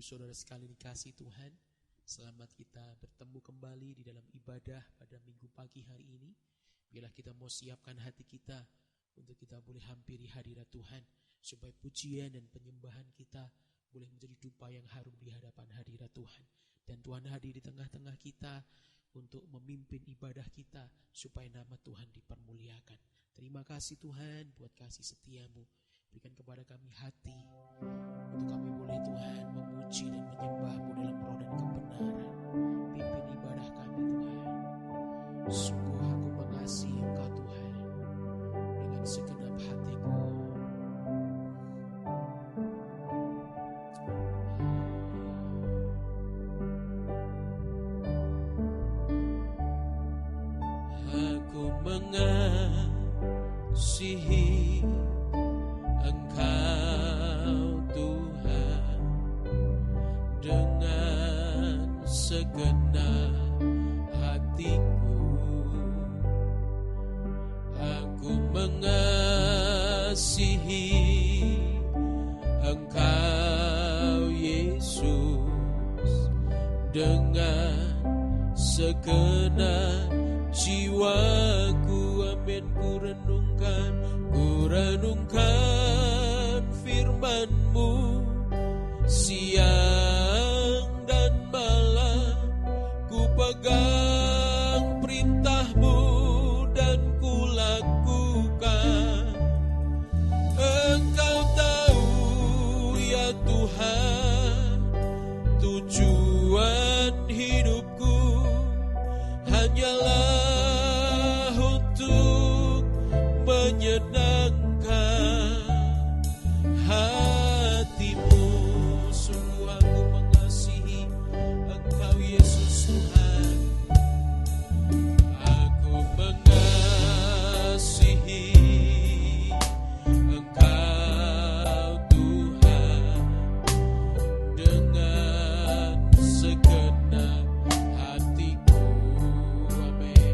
Ibu saudara sekalian dikasih Tuhan, selamat kita bertemu kembali di dalam ibadah pada minggu pagi hari ini. Biarlah kita mau siapkan hati kita untuk kita boleh hampiri hadirat Tuhan, supaya pujian dan penyembahan kita boleh menjadi dupa yang harum di hadapan hadirat Tuhan. Dan Tuhan hadir di tengah-tengah kita untuk memimpin ibadah kita, supaya nama Tuhan dipermuliakan. Terima kasih Tuhan buat kasih setiamu. Berikan kepada kami hati untuk kami boleh Tuhan memuji dan menyembah-Mu dalam roh dan kebenaran. Pimpin ibadah kami Tuhan. Sungguh aku mengasihi Engkau Tuhan dengan segenap hatiku. Aku mengasihi Engkau Tuhan dengan segenap hatiku. Aku mengasihi Engkau Yesus dengan segenap jiwaku. Amin. Ku renungkan firman-Mu siang dan malam. Ku pegang perintah-Mu dan ku lakukan. Engkau tahu ya Tuhan, tujuan hidupku hanyalah untuk menyenangkan hati-Mu. Sungguh aku mengasihi Engkau Yesus Tuhan. Aku mengasihi Engkau Tuhan dengan segenap hatiku. Amin.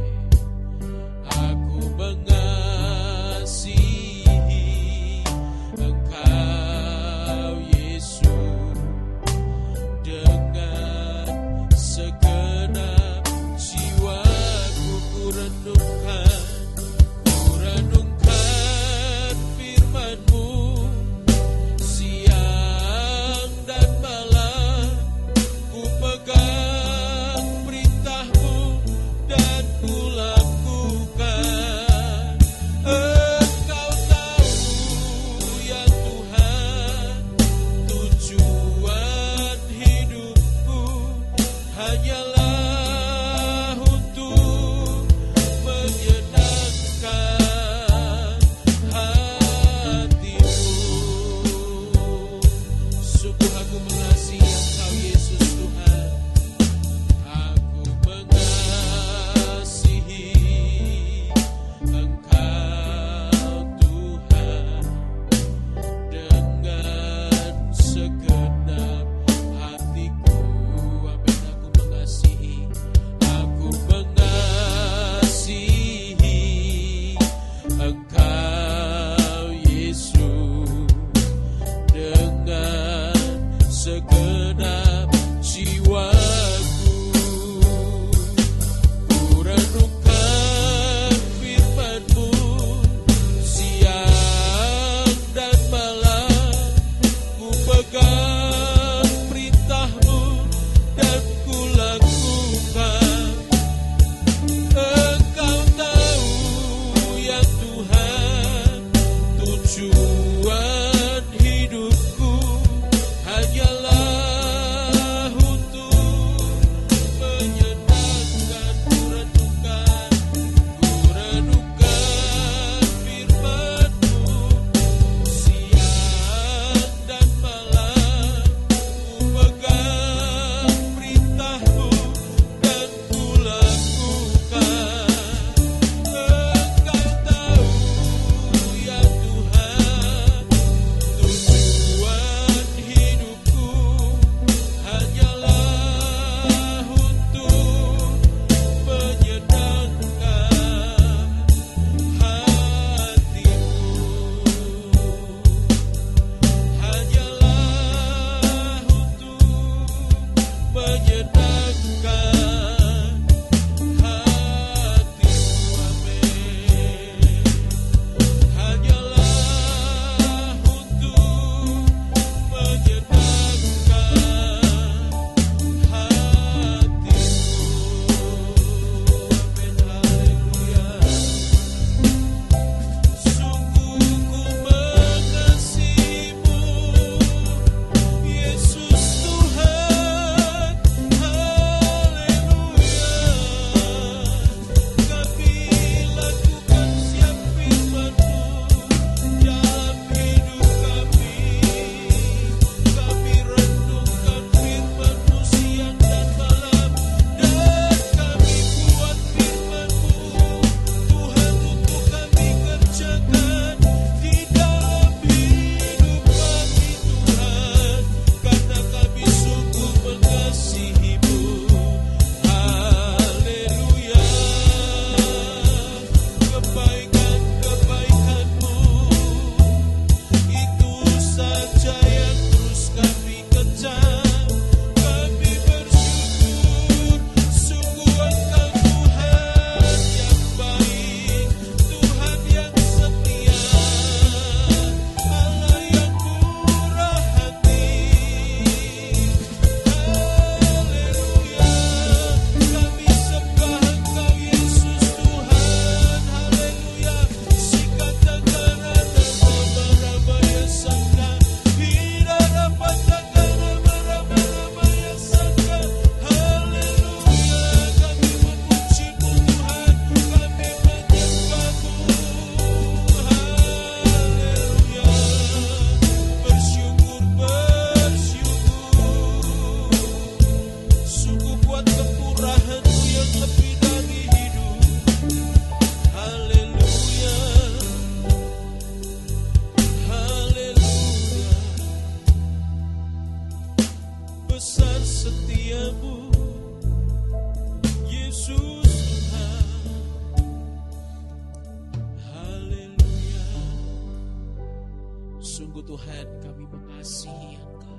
Tuhan, kami mengasihi Engkau.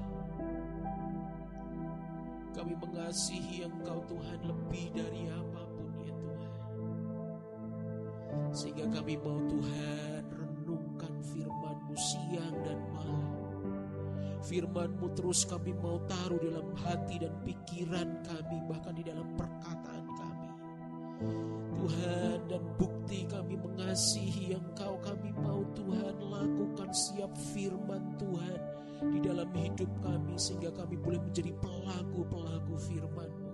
Kami mengasihi Engkau Tuhan lebih dari apapun ya Tuhan. Sehingga kami mau Tuhan renungkan firman-Mu siang dan malam. Firman-Mu terus kami mau taruh dalam hati dan pikiran kami, bahkan di dalam perkataan kami. Tuhan, dan bukti kami mengasihi Engkau, kami mau Tuhan lakukan setiap firman Tuhan di dalam hidup kami, sehingga kami boleh menjadi pelaku-pelaku firman-Mu.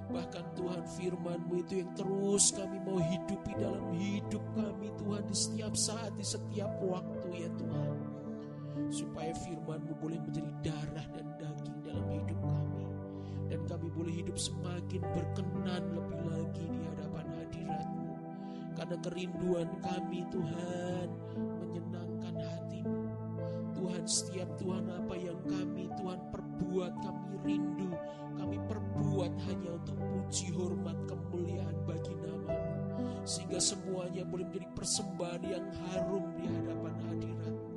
Bahkan Tuhan, firman-Mu itu yang terus kami mau hidupi dalam hidup kami Tuhan, di setiap saat, di setiap waktu ya Tuhan. Supaya firman-Mu boleh menjadi darah dan daging dalam hidup kami, dan kami boleh hidup semakin berkenan lebih lagi di hadapan hadirat-Mu. Karena kerinduan kami Tuhan menyenangkan hati-Mu. Tuhan, setiap Tuhan apa yang kami Tuhan perbuat, kami rindu, kami perbuat hanya untuk puji, hormat, kemuliaan bagi nama-Mu. Sehingga semuanya boleh menjadi persembahan yang harum di hadapan hadirat-Mu.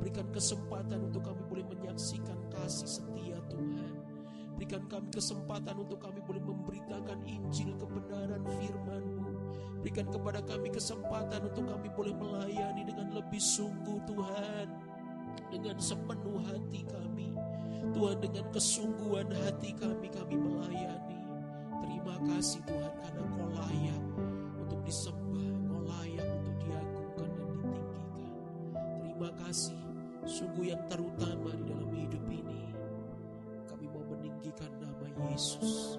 Berikan kesempatan untuk kami boleh menyaksikan kasih setia Tuhan. Berikan kami kesempatan untuk kami boleh memberitakan Injil kebenaran firman-Mu. Berikan kepada kami kesempatan untuk kami boleh melayani dengan lebih sungguh Tuhan, dengan sepenuh hati kami Tuhan, dengan kesungguhan hati kami melayani. Terima kasih Tuhan, karena Kau layak untuk disembah, Kau layak untuk diagungkan dan ditinggikan. Terima kasih, sungguh yang terutama di dalam hidup ini, kami mau meninggikan nama Yesus.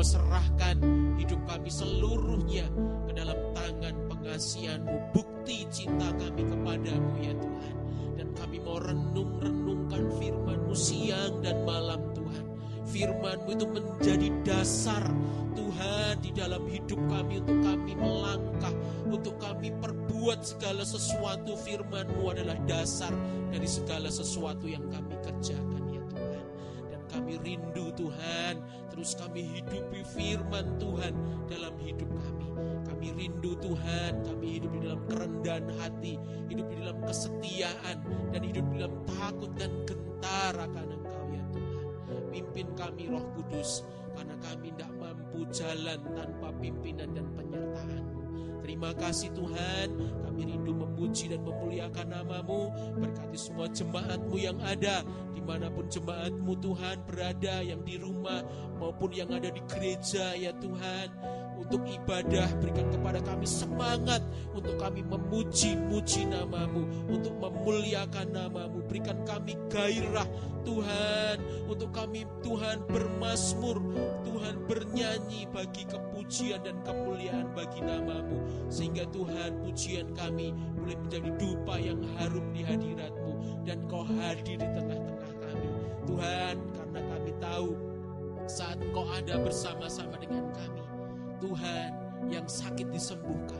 serahkan hidup kami seluruhnya ke dalam tangan pengasihan-Mu, bukti cinta kami kepadamu ya Tuhan. Dan kami mau renungkan firman-Mu siang dan malam Tuhan. Firman-Mu itu menjadi dasar Tuhan di dalam hidup kami, untuk kami melangkah, untuk kami perbuat segala sesuatu. Firman-Mu adalah dasar dari segala sesuatu yang kami kerjakan ya Tuhan. Dan kami rindu Tuhan, terus kami hidupi firman Tuhan dalam hidup kami. Kami rindu Tuhan, kami hidup di dalam kerendahan hati, hidup di dalam kesetiaan, dan hidup di dalam takut dan gentar akan Engkau ya Tuhan. Pimpin kami Roh Kudus, karena kami tidak mampu jalan tanpa pimpinan dan penyertaan-Mu. Terima kasih Tuhan, kami rindu memuji dan memuliakan nama-Mu. Berkati semua jemaat-Mu yang ada, dimanapun jemaat-Mu Tuhan berada, yang di rumah maupun yang ada di gereja ya Tuhan. Untuk ibadah, berikan kepada kami semangat untuk kami memuji-muji nama-Mu, untuk memuliakan nama-Mu. Berikan kami gairah Tuhan, untuk kami Tuhan bermazmur, Tuhan bernyanyi bagi kepujian dan kemuliaan bagi nama-Mu. Sehingga Tuhan, pujian kami boleh menjadi dupa yang harum di hadirat-Mu, dan Kau hadir di tengah-tengah kami Tuhan. Karena kami tahu saat Kau ada bersama-sama dengan kami Tuhan, yang sakit disembuhkan,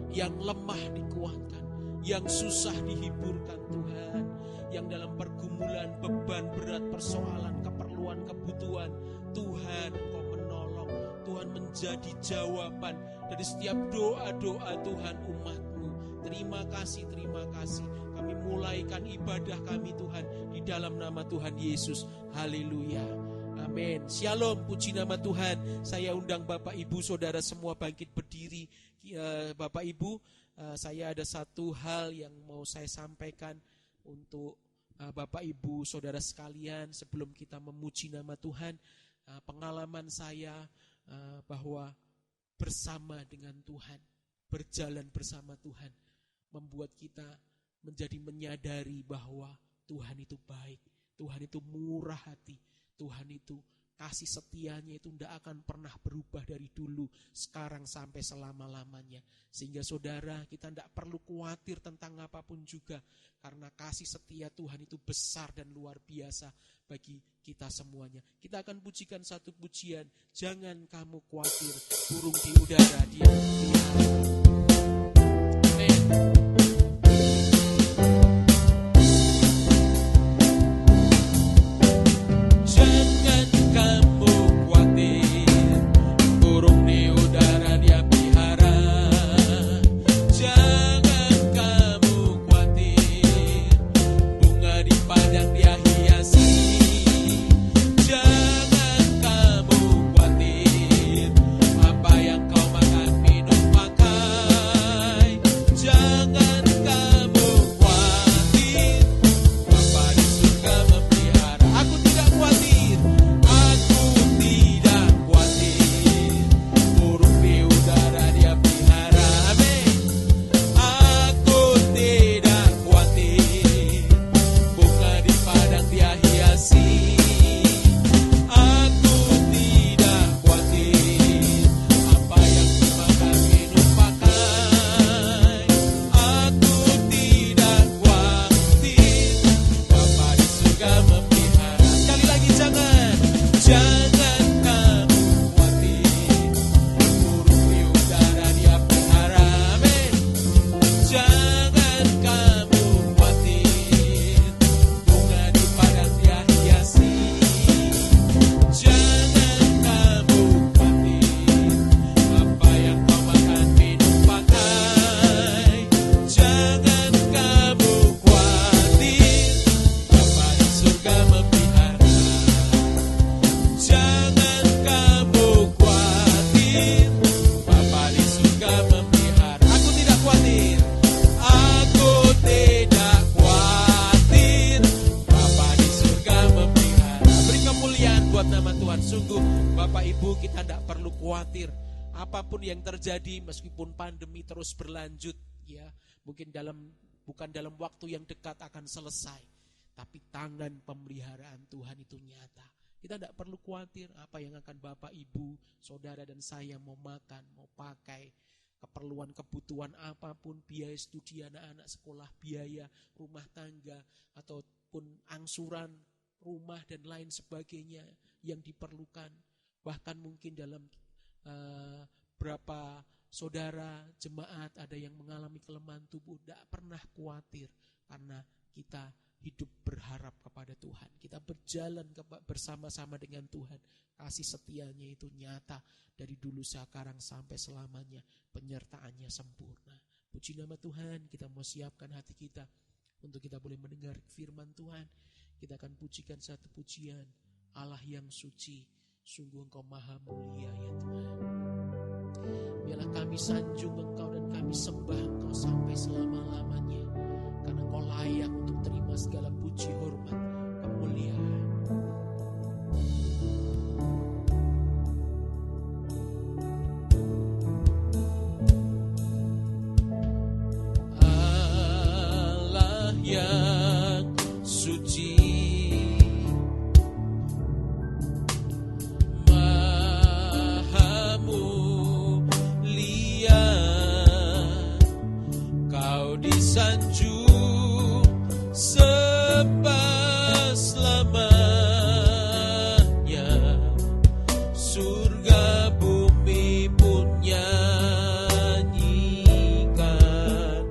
yang lemah dikuatkan, yang susah dihiburkan Tuhan, yang dalam pergumulan, beban berat, persoalan, keperluan, kebutuhan, Tuhan Engkau menolong. Tuhan menjadi jawaban dari setiap doa-doa Tuhan umat-Mu. Terima kasih kami mulaikan ibadah kami Tuhan di dalam nama Tuhan Yesus. Haleluya. Amin. Shalom, puji nama Tuhan. Saya undang Bapak Ibu Saudara semua bangkit berdiri. Bapak Ibu, saya ada satu hal yang mau saya sampaikan untuk Bapak Ibu Saudara sekalian sebelum kita memuji nama Tuhan. Pengalaman saya bahwa bersama dengan Tuhan, berjalan bersama Tuhan, membuat kita menjadi menyadari bahwa Tuhan itu baik, Tuhan itu murah hati, Tuhan itu kasih setianya itu tidak akan pernah berubah dari dulu, sekarang sampai selama-lamanya. Sehingga saudara, kita tidak perlu khawatir tentang apapun juga, karena kasih setia Tuhan itu besar dan luar biasa bagi kita semuanya. Kita akan pujikan satu pujian, jangan kamu khawatir, burung di udara dia melihara. Amin. Yang terjadi meskipun pandemi terus berlanjut ya, mungkin bukan dalam waktu yang dekat akan selesai, tapi tangan pemeliharaan Tuhan itu nyata Kita tidak perlu khawatir apa yang akan Bapak, Ibu, Saudara dan saya mau makan, mau pakai, keperluan kebutuhan apapun, biaya studi anak-anak sekolah, biaya rumah tangga, ataupun angsuran rumah dan lain sebagainya yang diperlukan. Bahkan mungkin dalam berapa saudara, jemaat ada yang mengalami kelemahan tubuh, tidak pernah khawatir karena kita hidup berharap kepada Tuhan. Kita berjalan bersama-sama dengan Tuhan. Kasih setianya itu nyata dari dulu sekarang sampai selamanya. Penyertaannya sempurna. Puji nama Tuhan, kita mau siapkan hati kita untuk kita boleh mendengar firman Tuhan. Kita akan pujikan satu pujian. Allah yang suci, sungguh Engkau maha mulia ya Tuhan. Biarlah kami sanjung Engkau dan kami sembah Engkau sampai selama-lamanya. Karena Engkau layak untuk terima segala puji, hormat, kemuliaan. Allah yang suci, maha mulia, Kau disanjung sembah selamanya. Surga bumi pun nyanyikan.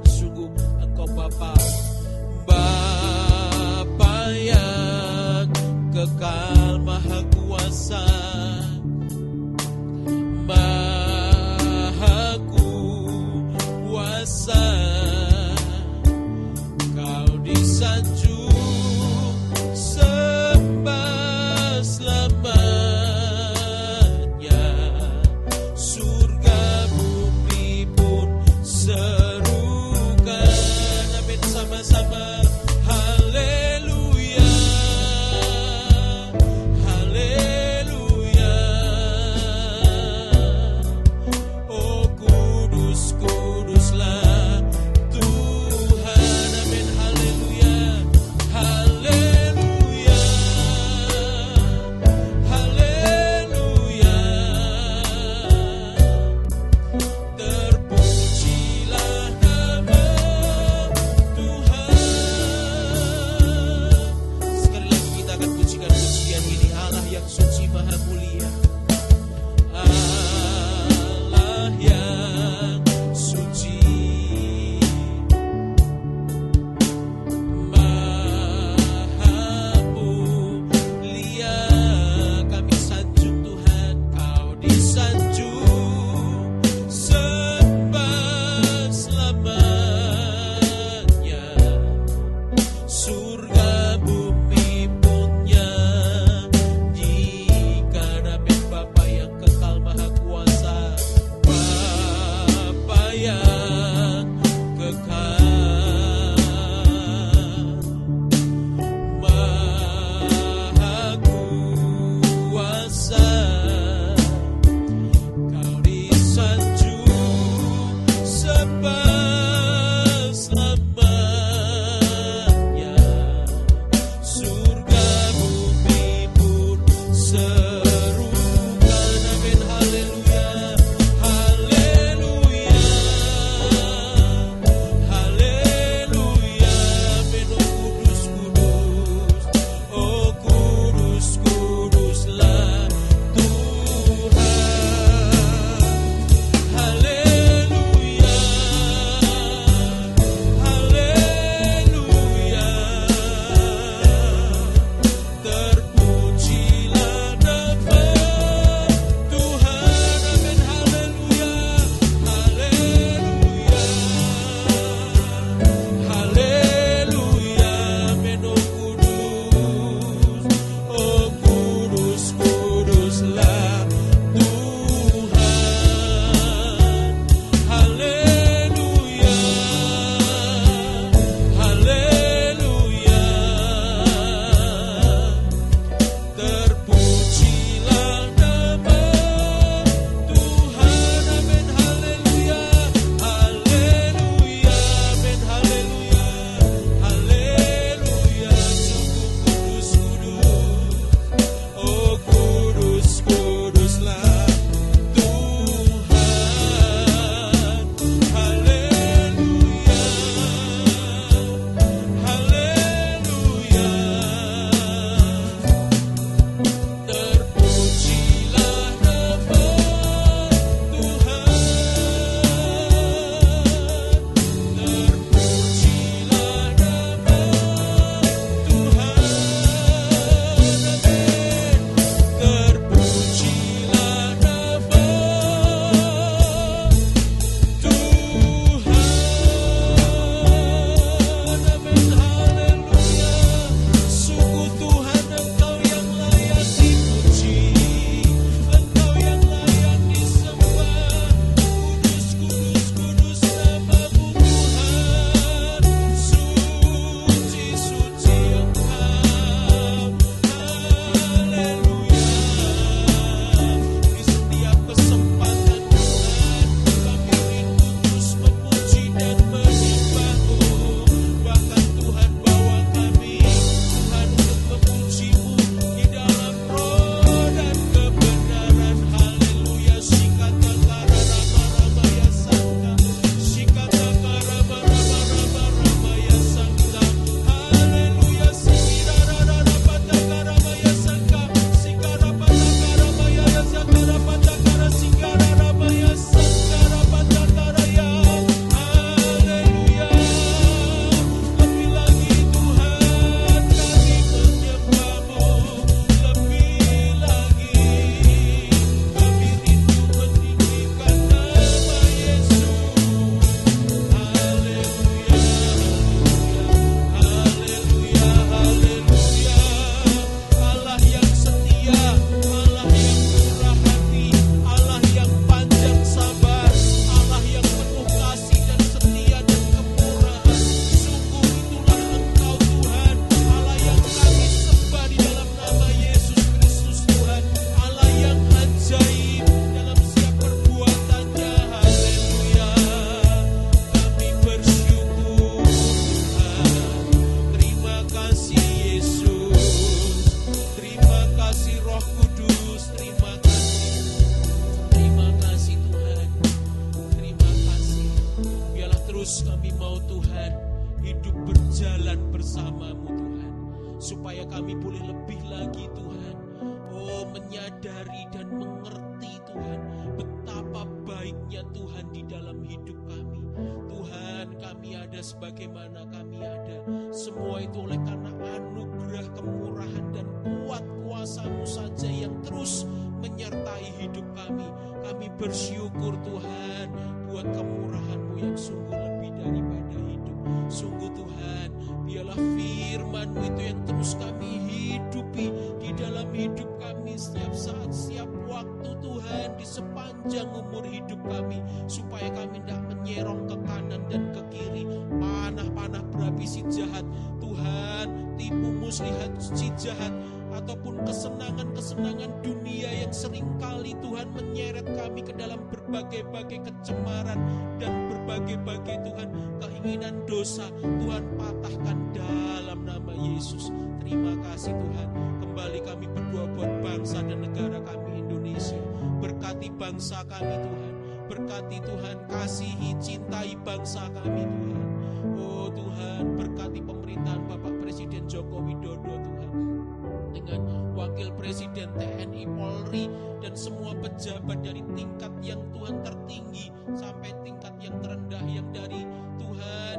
Sungguh Engkau Bapa, Bapa yang kekal maha kuasa, maha kuasa. Kau disanjung sembah selamanya. Surga bumi pun serukan. Amin sama-sama. Haleluya, haleluya. Terus kami mau Tuhan hidup berjalan bersama-Mu Tuhan, supaya kami boleh lebih lagi Tuhan, menyadari dan mengerti Tuhan betapa baiknya Tuhan di dalam hidup kami. Tuhan, kami ada sebagaimana kami ada, semua itu oleh karena anugerah, kemurahan dan kuat kuasa-Mu saja yang terus menyertai hidup kami. Kami bersyukur Tuhan buat kemurahan-Mu yang sungguh lebih daripada hidup. Sungguh Tuhan, biarlah firman-Mu itu yang terus kami hidupi di dalam hidup kami setiap saat, setiap waktu Tuhan, di sepanjang umur hidup kami, supaya kami tidak menyerong ke kanan dan ke kiri panah-panah berapi si jahat Tuhan, tipu muslihat si jahat, ataupun kesenangan-kesenangan dunia yang seringkali Tuhan menyeret kami ke dalam berbagai-bagai kecemaran dan berbagai-bagai Tuhan keinginan dosa. Tuhan, patahkan dalam nama Yesus. Terima kasih Tuhan. Kembali kami berdoa buat bangsa dan negara kami Indonesia. Berkati bangsa kami Tuhan. Berkati Tuhan, kasihi, cintai bangsa kami Tuhan. Oh Tuhan, berkati pemerintahan Bapak Presiden Joko Widodo Tuhan, dengan Wakil Presiden TNI, Polri, dan semua pejabat dari tingkat yang Tuhan tertinggi sampai tingkat yang terendah, yang dari Tuhan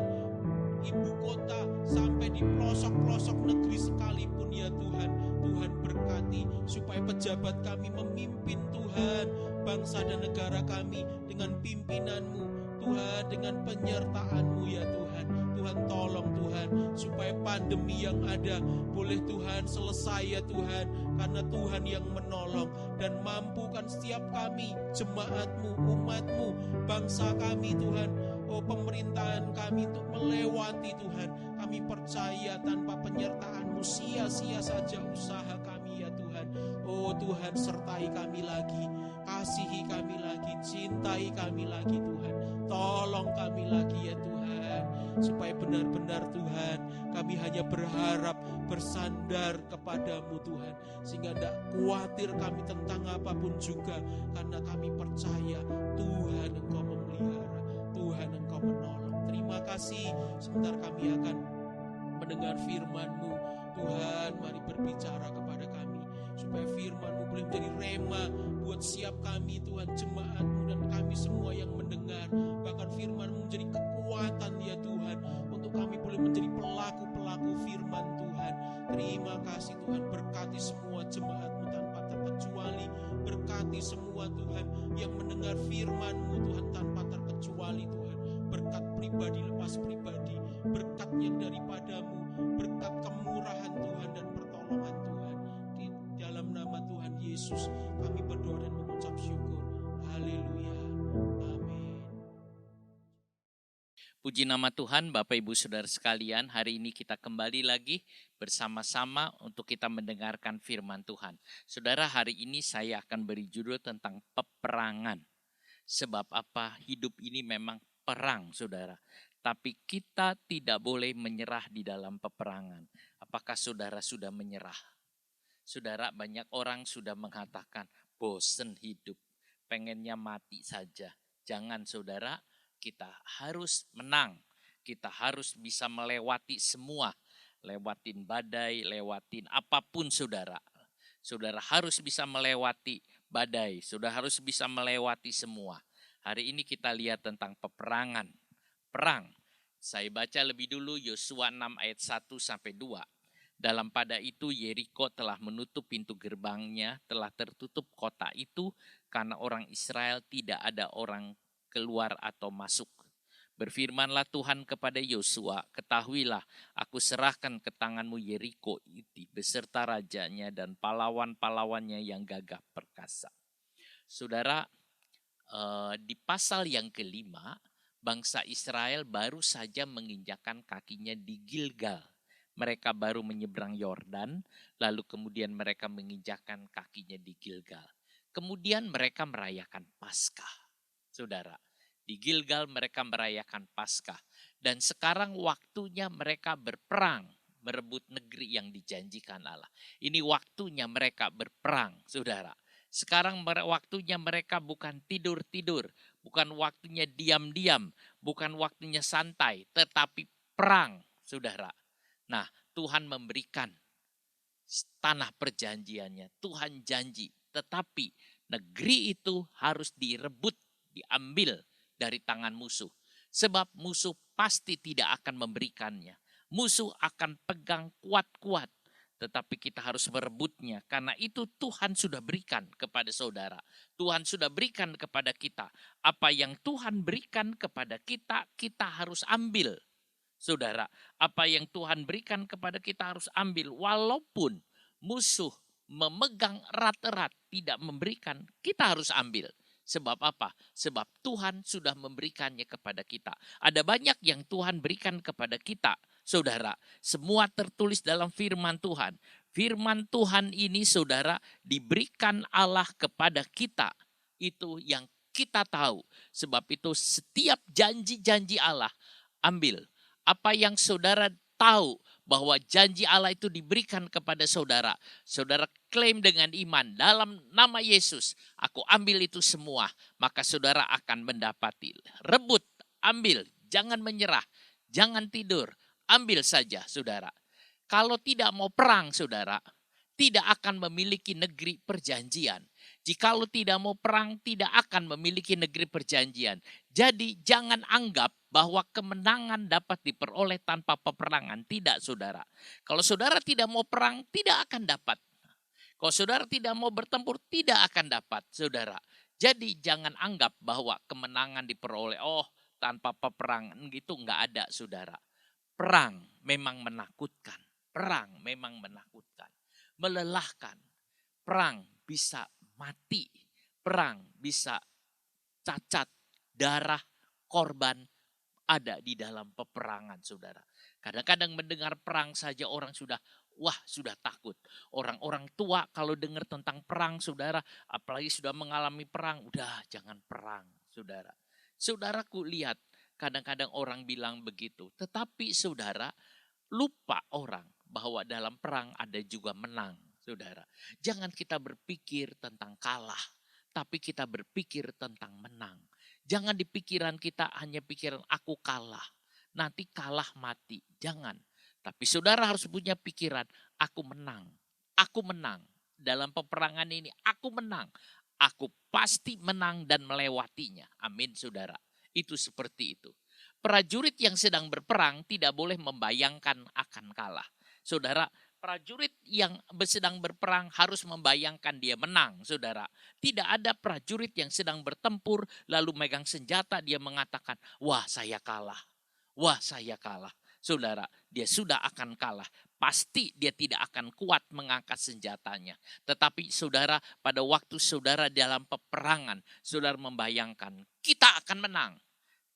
ibu kota sampai di pelosok-pelosok negeri sekalipun ya Tuhan. Tuhan berkati supaya pejabat kami memimpin Tuhan bangsa dan negara kami dengan pimpinan-Mu Tuhan, dengan penyertaan-Mu ya Tuhan. Tuhan tolong Tuhan supaya pandemi yang ada boleh Tuhan selesai ya Tuhan, karena Tuhan yang menolong, dan mampukan setiap kami, jemaat-Mu, umat-Mu, bangsa kami Tuhan, pemerintahan kami untuk melewati Tuhan. Kami percaya tanpa penyertaan-Mu sia-sia saja usaha kami ya Tuhan. Oh Tuhan, sertai kami lagi, kasihi kami lagi, cintai kami lagi Tuhan. Tolong kami lagi ya Tuhan, supaya benar-benar Tuhan kami hanya berharap bersandar kepadamu Tuhan, sehingga tidak khawatir kami tentang apapun juga, karena kami percaya Tuhan Engkau memelihara, Tuhan Engkau menolong. Terima kasih. Sebentar kami akan mendengar firman-Mu Tuhan. Mari berbicara kepada kami supaya firman-Mu boleh menjadi rema buat siap kami Tuhan, jemaat-Mu dan kami semua yang mendengar. Bahkan firman-Mu menjadi kekuatan ya Tuhan, untuk kami boleh menjadi pelaku-pelaku firman Tuhan. Terima kasih Tuhan. Berkati semua jemaat-Mu tanpa terkecuali. Berkati semua Tuhan yang mendengar firman-Mu Tuhan tanpa terkecuali Tuhan. Berkat pribadi lepas pribadi, berkat yang daripadamu, berkat kemurahan Tuhan dan pertolongan Tuhan. Di dalam nama Tuhan Yesus kami berdoa dan mengucap syukur. Haleluya. Amin. Puji nama Tuhan, Bapak Ibu Saudara sekalian, hari ini kita kembali lagi bersama-sama untuk kita mendengarkan firman Tuhan. Saudara, hari ini saya akan beri judul tentang peperangan. Sebab apa? Hidup ini memang perang, saudara. Tapi kita tidak boleh menyerah di dalam peperangan. Apakah saudara sudah menyerah? Saudara, banyak orang sudah mengatakan bosen hidup, pengennya mati saja. Jangan saudara, kita harus menang. Kita harus bisa melewati semua. Lewatin badai, lewatin apapun saudara. Saudara harus bisa melewati badai. Saudara harus bisa melewati semua. Hari ini kita lihat tentang peperangan. Perang. Saya baca lebih dulu Yosua 6 ayat 1-2. Dalam pada itu Yeriko telah menutup pintu gerbangnya, telah tertutup kota itu karena orang Israel tidak ada orang keluar atau masuk. Berfirmanlah Tuhan kepada Yosua, ketahuilah aku serahkan ke tanganmu Yeriko itu beserta rajanya dan pahlawan-pahlawannya yang gagah perkasa. Saudara, di pasal yang kelima, bangsa Israel baru saja menginjakkan kakinya di Gilgal. Mereka baru menyeberang Yordan, lalu kemudian mereka menginjakkan kakinya di Gilgal. Kemudian mereka merayakan Paskah. Saudara, di Gilgal mereka merayakan Paskah. Dan sekarang waktunya mereka berperang, merebut negeri yang dijanjikan Allah. Ini waktunya mereka berperang, saudara. Sekarang waktunya mereka bukan tidur-tidur, bukan waktunya diam-diam, bukan waktunya santai, tetapi perang, saudara. Nah, Tuhan memberikan tanah perjanjiannya. Tuhan janji, tetapi negeri itu harus direbut, diambil dari tangan musuh. Sebab musuh pasti tidak akan memberikannya. Musuh akan pegang kuat-kuat, tetapi kita harus merebutnya. Karena itu Tuhan sudah berikan kepada saudara. Tuhan sudah berikan kepada kita. Apa yang Tuhan berikan kepada kita, kita harus ambil. Saudara, apa yang Tuhan berikan kepada kita harus ambil. Walaupun musuh memegang erat-erat tidak memberikan, kita harus ambil. Sebab apa? Sebab Tuhan sudah memberikannya kepada kita. Ada banyak yang Tuhan berikan kepada kita, saudara. Semua tertulis dalam firman Tuhan. Firman Tuhan ini, saudara, diberikan Allah kepada kita. Itu yang kita tahu. Sebab itu setiap janji-janji Allah, ambil. Apa yang saudara tahu bahwa janji Allah itu diberikan kepada saudara. Saudara klaim dengan iman dalam nama Yesus. Aku ambil itu semua. Maka saudara akan mendapati. Rebut, ambil, jangan menyerah, jangan tidur. Ambil saja saudara. Kalau tidak mau perang saudara, tidak akan memiliki negeri perjanjian. Jikalau tidak mau perang, tidak akan memiliki negeri perjanjian. Jadi jangan anggap bahwa kemenangan dapat diperoleh tanpa peperangan. Tidak, saudara. Kalau saudara tidak mau perang, tidak akan dapat. Kalau saudara tidak mau bertempur, tidak akan dapat, saudara. Jadi jangan anggap bahwa kemenangan diperoleh, tanpa peperangan gitu, nggak ada, saudara. Perang memang menakutkan. Perang memang menakutkan. Melelahkan. Perang bisa mati, perang bisa cacat, darah, korban ada di dalam peperangan, saudara. Kadang-kadang mendengar perang saja orang sudah takut. Orang-orang tua kalau dengar tentang perang, saudara, apalagi sudah mengalami perang, udah jangan perang, saudara. Saudaraku lihat, kadang-kadang orang bilang begitu. Tetapi saudara, lupa orang bahwa dalam perang ada juga menang. Saudara, jangan kita berpikir tentang kalah, tapi kita berpikir tentang menang. Jangan di pikiran kita hanya pikiran aku kalah, nanti kalah mati. Jangan. Tapi saudara harus punya pikiran, aku menang. Aku menang. Dalam peperangan ini aku menang. Aku pasti menang dan melewatinya. Amin saudara. Itu seperti itu. Prajurit yang sedang berperang tidak boleh membayangkan akan kalah. Saudara, prajurit yang sedang berperang harus membayangkan dia menang, saudara. Tidak ada prajurit yang sedang bertempur lalu megang senjata dia mengatakan, wah saya kalah, wah saya kalah. Saudara, dia sudah akan kalah. Pasti dia tidak akan kuat mengangkat senjatanya. Tetapi saudara, pada waktu saudara dalam peperangan, saudara membayangkan kita akan menang.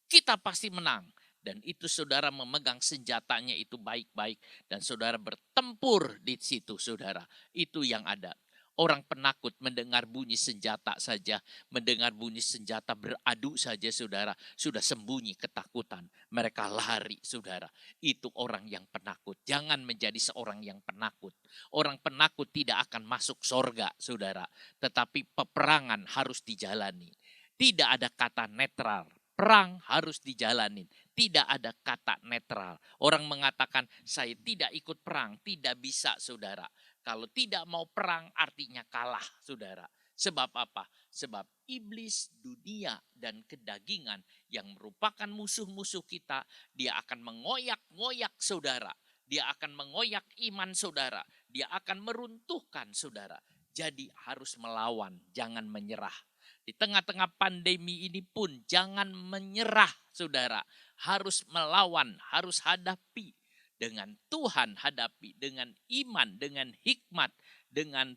Kita pasti menang. Dan itu saudara memegang senjatanya itu baik-baik. Dan saudara bertempur di situ saudara. Itu yang ada. Orang penakut mendengar bunyi senjata saja. Mendengar bunyi senjata beradu saja saudara. Sudah sembunyi ketakutan. Mereka lari saudara. Itu orang yang penakut. Jangan menjadi seorang yang penakut. Orang penakut tidak akan masuk sorga saudara. Tetapi peperangan harus dijalani. Tidak ada kata netral. Perang harus dijalanin. Tidak ada kata netral. Orang mengatakan saya tidak ikut perang. Tidak bisa saudara. Kalau tidak mau perang artinya kalah saudara. Sebab apa? Sebab iblis, dunia dan kedagingan yang merupakan musuh-musuh kita. Dia akan mengoyak-ngoyak saudara. Dia akan mengoyak iman saudara. Dia akan meruntuhkan saudara. Jadi harus melawan, jangan menyerah. Di tengah-tengah pandemi ini pun jangan menyerah saudara. Harus melawan, harus hadapi. Dengan Tuhan hadapi, dengan iman, dengan hikmat, dengan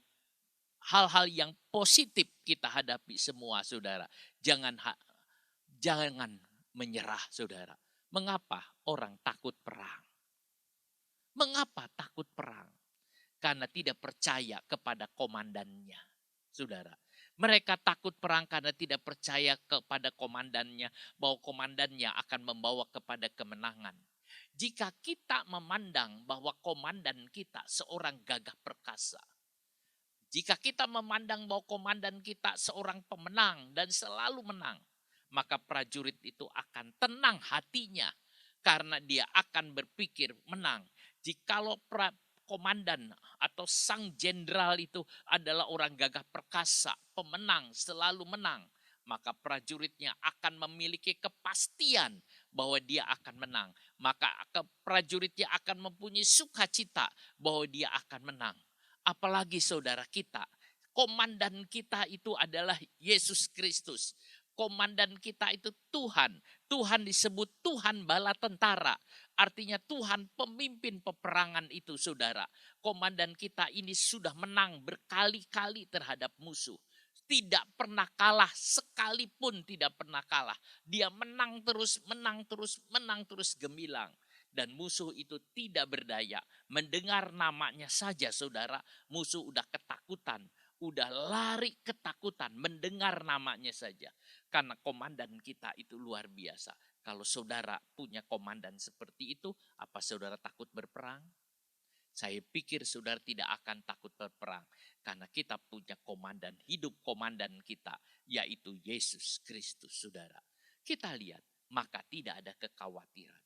hal-hal yang positif kita hadapi semua saudara. Jangan menyerah saudara. Mengapa orang takut perang? Mengapa takut perang? Karena tidak percaya kepada komandannya saudara. Mereka takut perang karena tidak percaya kepada komandannya, bahwa komandannya akan membawa kepada kemenangan. Jika kita memandang bahwa komandan kita seorang gagah perkasa, jika kita memandang bahwa komandan kita seorang pemenang dan selalu menang, maka prajurit itu akan tenang hatinya karena dia akan berpikir menang. Jikalau komandan atau sang jenderal itu adalah orang gagah perkasa, pemenang, selalu menang, maka prajuritnya akan memiliki kepastian bahwa dia akan menang. Maka prajuritnya akan mempunyai sukacita bahwa dia akan menang. Apalagi saudara kita, komandan kita itu adalah Yesus Kristus. Komandan kita itu Tuhan. Tuhan disebut Tuhan bala tentara. Artinya Tuhan pemimpin peperangan itu saudara. Komandan kita ini sudah menang berkali-kali terhadap musuh. Tidak pernah kalah, sekalipun tidak pernah kalah. Dia menang terus, menang terus, menang terus gemilang. Dan musuh itu tidak berdaya. Mendengar namanya saja saudara, musuh udah ketakutan. Udah lari ketakutan mendengar namanya saja. Karena komandan kita itu luar biasa. Kalau saudara punya komandan seperti itu, apa saudara takut berperang? Saya pikir saudara tidak akan takut berperang. Karena kita punya komandan, hidup komandan kita, yaitu Yesus Kristus saudara. Kita lihat, maka tidak ada kekhawatiran.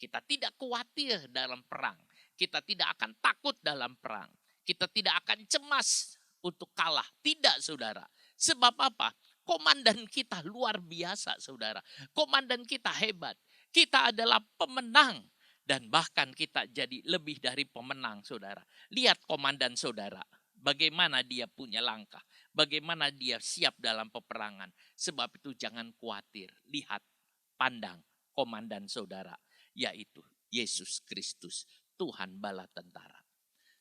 Kita tidak khawatir dalam perang. Kita tidak akan takut dalam perang. Kita tidak akan cemas untuk kalah. Tidak saudara. Sebab apa? Komandan kita luar biasa saudara. Komandan kita hebat. Kita adalah pemenang. Dan bahkan kita jadi lebih dari pemenang saudara. Lihat komandan saudara. Bagaimana dia punya langkah. Bagaimana dia siap dalam peperangan. Sebab itu jangan khawatir. Lihat, pandang komandan saudara. Yaitu Yesus Kristus, Tuhan bala tentara.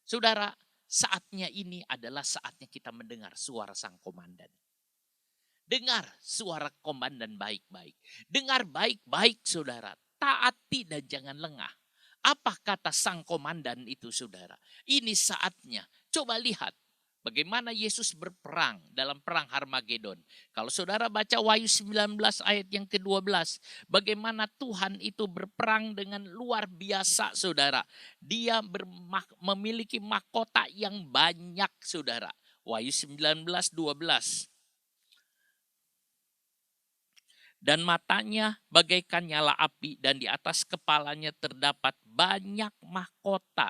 Saudara, saatnya ini adalah saatnya kita mendengar suara sang komandan. Dengar suara komandan baik-baik. Dengar baik-baik saudara. Taati dan jangan lengah. Apa kata sang komandan itu saudara? Ini saatnya. Coba lihat. Bagaimana Yesus berperang dalam perang Harmagedon. Kalau saudara baca Wahyu 19 ayat yang ke-12. Bagaimana Tuhan itu berperang dengan luar biasa saudara. Dia memiliki mahkota yang banyak saudara. Wahyu 19:12. Dan matanya bagaikan nyala api dan di atas kepalanya terdapat banyak mahkota.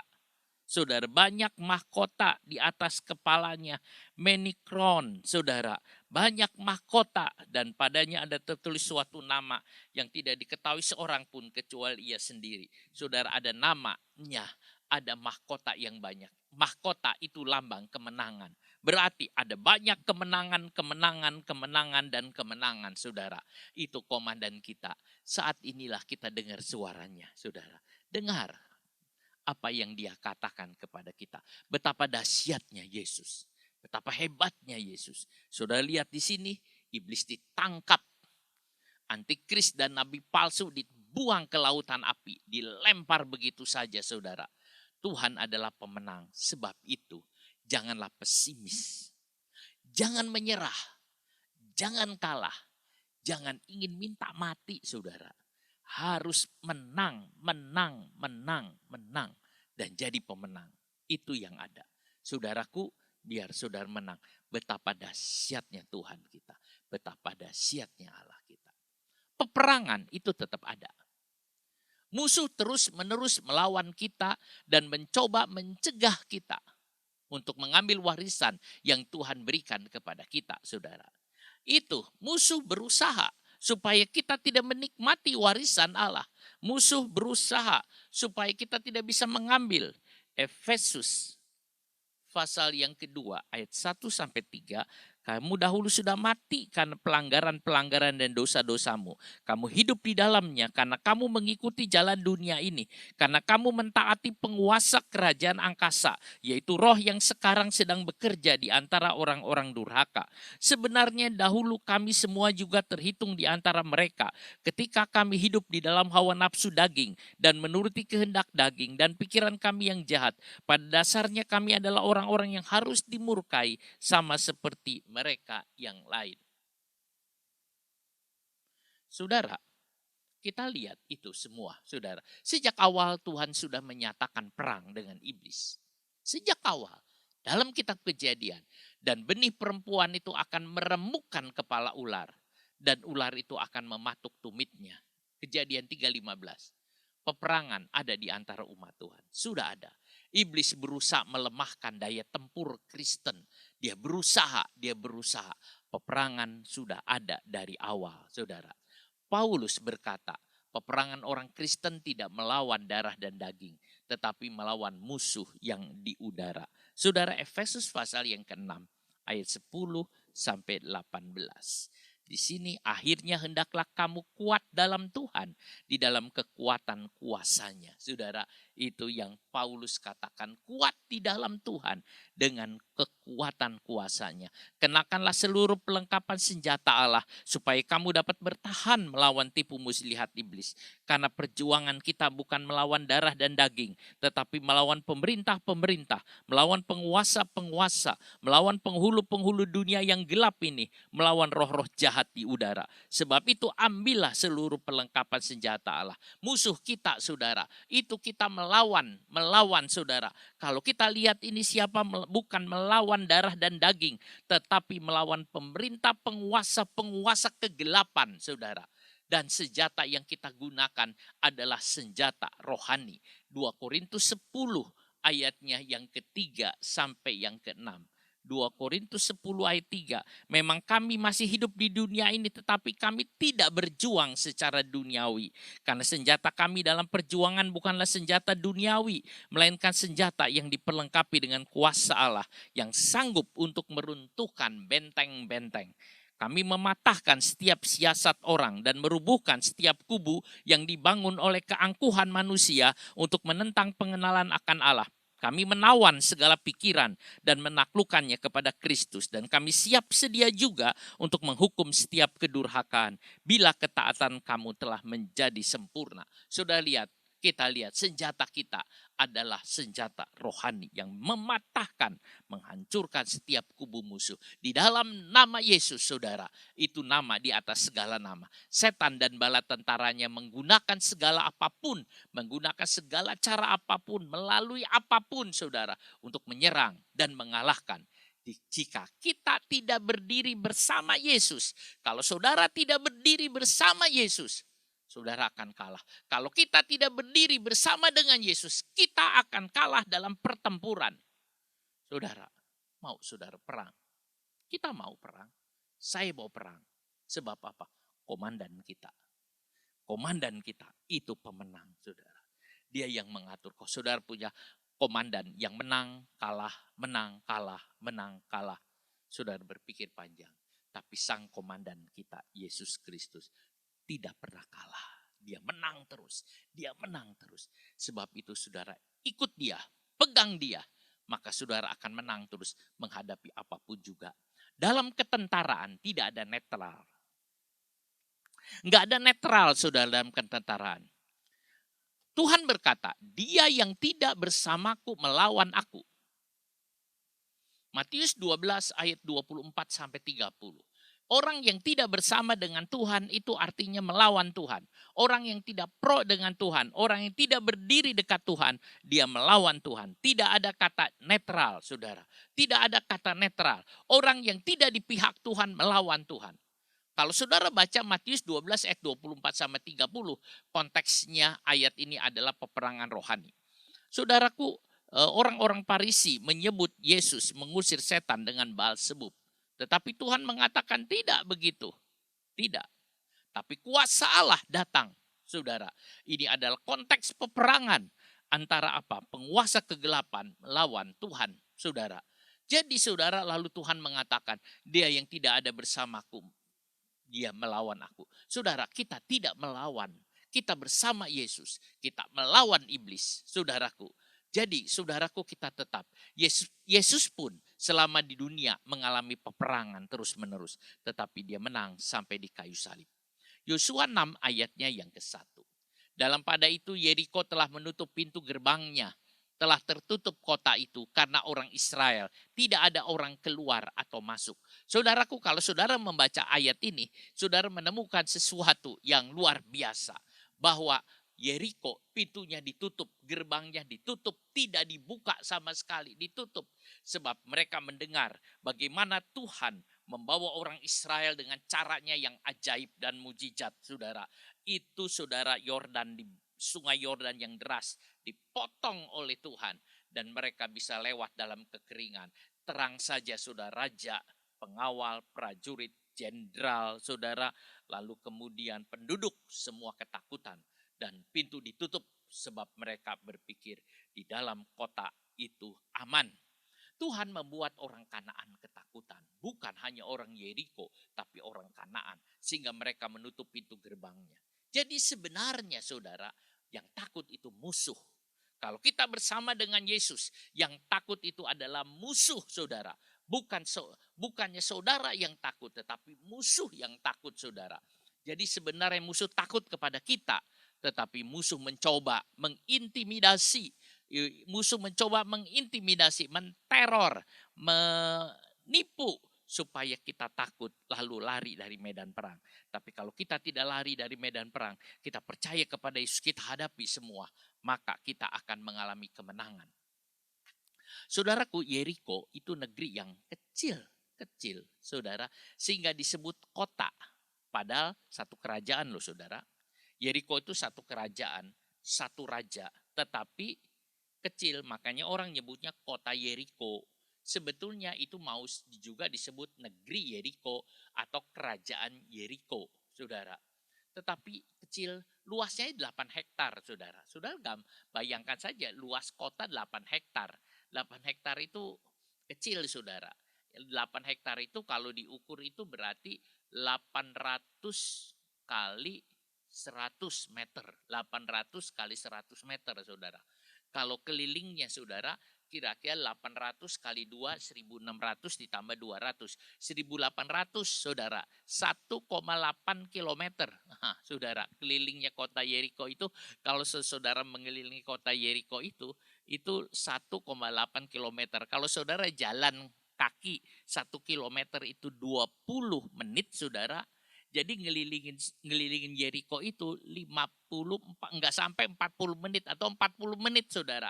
Saudara, banyak mahkota di atas kepalanya. Menikron, saudara. Banyak mahkota dan padanya ada tertulis suatu nama yang tidak diketahui seorang pun kecuali ia sendiri. Saudara, ada namanya, ada mahkota yang banyak. Mahkota itu lambang kemenangan. Berarti ada banyak kemenangan, kemenangan, kemenangan, dan kemenangan, saudara. Itu komandan kita. Saat inilah kita dengar suaranya, saudara. Dengar apa yang dia katakan kepada kita. Betapa dahsyatnya Yesus. Betapa hebatnya Yesus. Saudara lihat di sini, iblis ditangkap. Antikris dan nabi palsu dibuang ke lautan api. Dilempar begitu saja, saudara. Tuhan adalah pemenang. Sebab itu, janganlah pesimis. Jangan menyerah. Jangan kalah. Jangan ingin minta mati, saudara. Harus menang, menang, menang, menang. Dan jadi pemenang. Itu yang ada. Saudaraku, biar saudara menang. Betapa dahsyatnya Tuhan kita. Betapa dahsyatnya Allah kita. Peperangan itu tetap ada. Musuh terus-menerus melawan kita dan mencoba mencegah kita untuk mengambil warisan yang Tuhan berikan kepada kita, saudara. Itu musuh berusaha supaya kita tidak menikmati warisan Allah. Musuh berusaha supaya kita tidak bisa mengambil. Efesus pasal yang kedua ayat 1-3. Kamu dahulu sudah mati karena pelanggaran-pelanggaran dan dosa-dosamu. Kamu hidup di dalamnya karena kamu mengikuti jalan dunia ini. Karena kamu mentaati penguasa kerajaan angkasa, yaitu roh yang sekarang sedang bekerja di antara orang-orang durhaka. Sebenarnya dahulu kami semua juga terhitung di antara mereka. Ketika kami hidup di dalam hawa nafsu daging dan menuruti kehendak daging dan pikiran kami yang jahat. Pada dasarnya kami adalah orang-orang yang harus dimurkai sama seperti mereka yang lain. Saudara, kita lihat itu semua, saudara. Sejak awal Tuhan sudah menyatakan perang dengan iblis. Sejak awal, dalam kitab Kejadian. Dan benih perempuan itu akan meremukkan kepala ular. dan ular itu akan mematuk tumitnya. Kejadian 3:15. Peperangan ada di antara umat Tuhan. Sudah ada. Iblis berusaha melemahkan daya tempur Kristen. Dia berusaha. Peperangan sudah ada dari awal, saudara. Paulus berkata, peperangan orang Kristen tidak melawan darah dan daging, tetapi melawan musuh yang di udara. Saudara, Efesus pasal yang ke-6 ayat 10 sampai 18. Di sini akhirnya hendaklah kamu kuat dalam Tuhan, di dalam kekuatan kuasanya. Saudara, itu yang Paulus katakan, kuat di dalam Tuhan dengan kekuatan kuasanya. Kenakanlah seluruh perlengkapan senjata Allah supaya kamu dapat bertahan melawan tipu muslihat iblis. Karena perjuangan kita bukan melawan darah dan daging, tetapi melawan pemerintah-pemerintah, melawan penguasa-penguasa, melawan penghulu-penghulu dunia yang gelap ini, melawan roh-roh jahat di udara. Sebab itu ambillah seluruh perlengkapan senjata Allah. Musuh kita, saudara, itu kita melawan saudara. Kalau kita lihat ini siapa, bukan melawan darah dan daging, tetapi melawan pemerintah, penguasa kegelapan, saudara. Dan senjata yang kita gunakan adalah senjata rohani. 2 Korintus 10 ayatnya yang ketiga sampai yang keenam. 2 Korintus 10 ayat 3. Memang kami masih hidup di dunia ini, tetapi kami tidak berjuang secara duniawi. Karena senjata kami dalam perjuangan bukanlah senjata duniawi, melainkan senjata yang diperlengkapi dengan kuasa Allah yang sanggup untuk meruntuhkan benteng-benteng. Kami mematahkan setiap siasat orang dan merubuhkan setiap kubu yang dibangun oleh keangkuhan manusia untuk menentang pengenalan akan Allah. Kami menawan segala pikiran dan menaklukkannya kepada Kristus. Dan kami siap sedia juga untuk menghukum setiap kedurhakaan bila ketaatan kamu telah menjadi sempurna. Sudah lihat, kita lihat senjata kita adalah senjata rohani yang mematahkan, menghancurkan setiap kubu musuh. Di dalam nama Yesus, saudara, itu nama di atas segala nama. Setan dan bala tentaranya menggunakan segala apapun, menggunakan segala cara apapun, melalui apapun, saudara, untuk menyerang dan mengalahkan. Jika kita tidak berdiri bersama Yesus, kalau saudara tidak berdiri bersama Yesus, saudara akan kalah. Kalau kita tidak berdiri bersama dengan Yesus, kita akan kalah dalam pertempuran. Saudara, mau saudara perang? Kita mau perang. Saya mau perang. Sebab apa? Komandan kita. Komandan kita itu pemenang, saudara. Dia yang mengatur. Kalau saudara punya komandan yang menang, kalah, menang, kalah, menang, kalah, saudara berpikir panjang. Tapi sang komandan kita, Yesus Kristus, tidak pernah kalah. Dia menang terus. Dia menang terus. Sebab itu saudara ikut dia. Pegang dia. Maka saudara akan menang terus menghadapi apapun juga. Dalam ketentaraan tidak ada netral. Enggak ada netral saudara dalam ketentaraan. Tuhan berkata, dia yang tidak bersamaku melawan aku. Matius 12 ayat 24 sampai 30. Orang yang tidak bersama dengan Tuhan itu artinya melawan Tuhan. Orang yang tidak pro dengan Tuhan, orang yang tidak berdiri dekat Tuhan, dia melawan Tuhan. Tidak ada kata netral, saudara. Tidak ada kata netral. Orang yang tidak di pihak Tuhan melawan Tuhan. Kalau saudara baca Matius 12 ayat 24 sampai 30, konteksnya ayat ini adalah peperangan rohani. Saudaraku, orang-orang Farisi menyebut Yesus mengusir setan dengan Beelzebub. Tetapi Tuhan mengatakan tidak begitu. Tidak. Tapi kuasa Allah datang, saudara. Ini adalah konteks peperangan antara apa? Penguasa kegelapan melawan Tuhan, saudara. Jadi saudara, lalu Tuhan mengatakan, dia yang tidak ada bersamaku, dia melawan aku. Saudara, kita tidak melawan. Kita bersama Yesus. Kita melawan iblis, saudaraku. Jadi saudaraku, kita tetap. Yesus pun selama di dunia mengalami peperangan terus menerus. Tetapi dia menang sampai di kayu salib. Yosua 6 ayatnya yang ke-1. Dalam pada itu Yeriko telah menutup pintu gerbangnya. Telah tertutup kota itu karena orang Israel. Tidak ada orang keluar atau masuk. Saudaraku, kalau saudara membaca ayat ini, saudara menemukan sesuatu yang luar biasa. Bahwa Yeriko pintunya ditutup, gerbangnya ditutup, tidak dibuka sama sekali, ditutup. Sebab mereka mendengar bagaimana Tuhan membawa orang Israel dengan caranya yang ajaib dan mujizat, saudara. Itu saudara Yordan, di sungai Yordan yang deras dipotong oleh Tuhan dan mereka bisa lewat dalam kekeringan. Terang saja saudara, raja, pengawal, prajurit, jenderal, saudara, lalu kemudian penduduk semua ketakutan dan pintu ditutup sebab mereka berpikir di dalam kota itu aman. Tuhan membuat orang Kanaan ketakutan. Bukan hanya orang Yeriko, tapi orang Kanaan. Sehingga mereka menutup pintu gerbangnya. Jadi sebenarnya saudara, yang takut itu musuh. Kalau kita bersama dengan Yesus, yang takut itu adalah musuh saudara. Bukannya saudara yang takut, tetapi musuh yang takut saudara. Jadi sebenarnya musuh takut kepada kita, tetapi musuh mencoba mengintimidasi. Musuh mencoba mengintimidasi, menteror, menipu supaya kita takut lalu lari dari medan perang. Tapi kalau kita tidak lari dari medan perang, kita percaya kepada Yesus, kita hadapi semua, maka kita akan mengalami kemenangan. Saudaraku, Yeriko itu negeri yang kecil, saudara, sehingga disebut kota. Padahal satu kerajaan loh saudara. Yeriko itu satu kerajaan, satu raja, tetapi kecil, makanya orang nyebutnya kota Yeriko. Sebetulnya itu mau juga disebut negeri Yeriko atau kerajaan Yeriko, saudara. Tetapi kecil, luasnya 8 hektar, saudara. Saudara bayangkan saja luas kota 8 hektar. 8 hektar itu kecil, saudara. 8 hektar itu kalau diukur itu berarti 800 kali 100 meter. 800 kali 100 meter, saudara. Kalau kelilingnya saudara, kira-kira 800 kali 2, 1600 ditambah 200. 1800 saudara, 1,8 kilometer. Nah, saudara, kelilingnya kota Yeriko itu, kalau saudara mengelilingi kota Yeriko itu 1,8 kilometer. Kalau saudara jalan kaki 1 kilometer itu 20 menit saudara. Jadi ngelilingin Yeriko itu 54, enggak sampai 40 menit atau 40 menit saudara.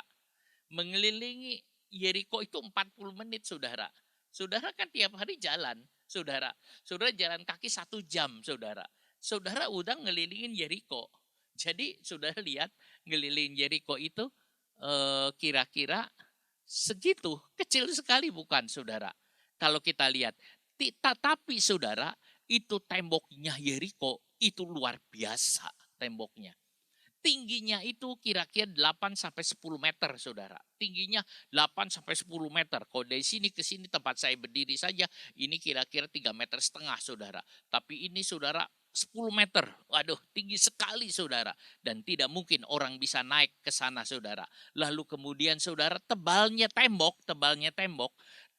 Mengelilingi Yeriko itu 40 menit saudara. Saudara kan tiap hari jalan saudara. Saudara jalan kaki 1 jam saudara. Saudara udah ngelilingin Yeriko. Jadi saudara lihat ngelilingin Yeriko itu kira-kira segitu. Kecil sekali bukan saudara. Kalau kita lihat. Tetapi saudara, itu temboknya Yeriko itu luar biasa temboknya. Tingginya itu kira-kira 8 sampai 10 meter saudara. Tingginya 8 sampai 10 meter. Kalau dari sini ke sini tempat saya berdiri saja ini kira-kira 3,5 meter saudara. Tapi ini saudara 10 meter. Waduh, tinggi sekali saudara. Dan tidak mungkin orang bisa naik ke sana saudara. Lalu kemudian saudara tebalnya tembok.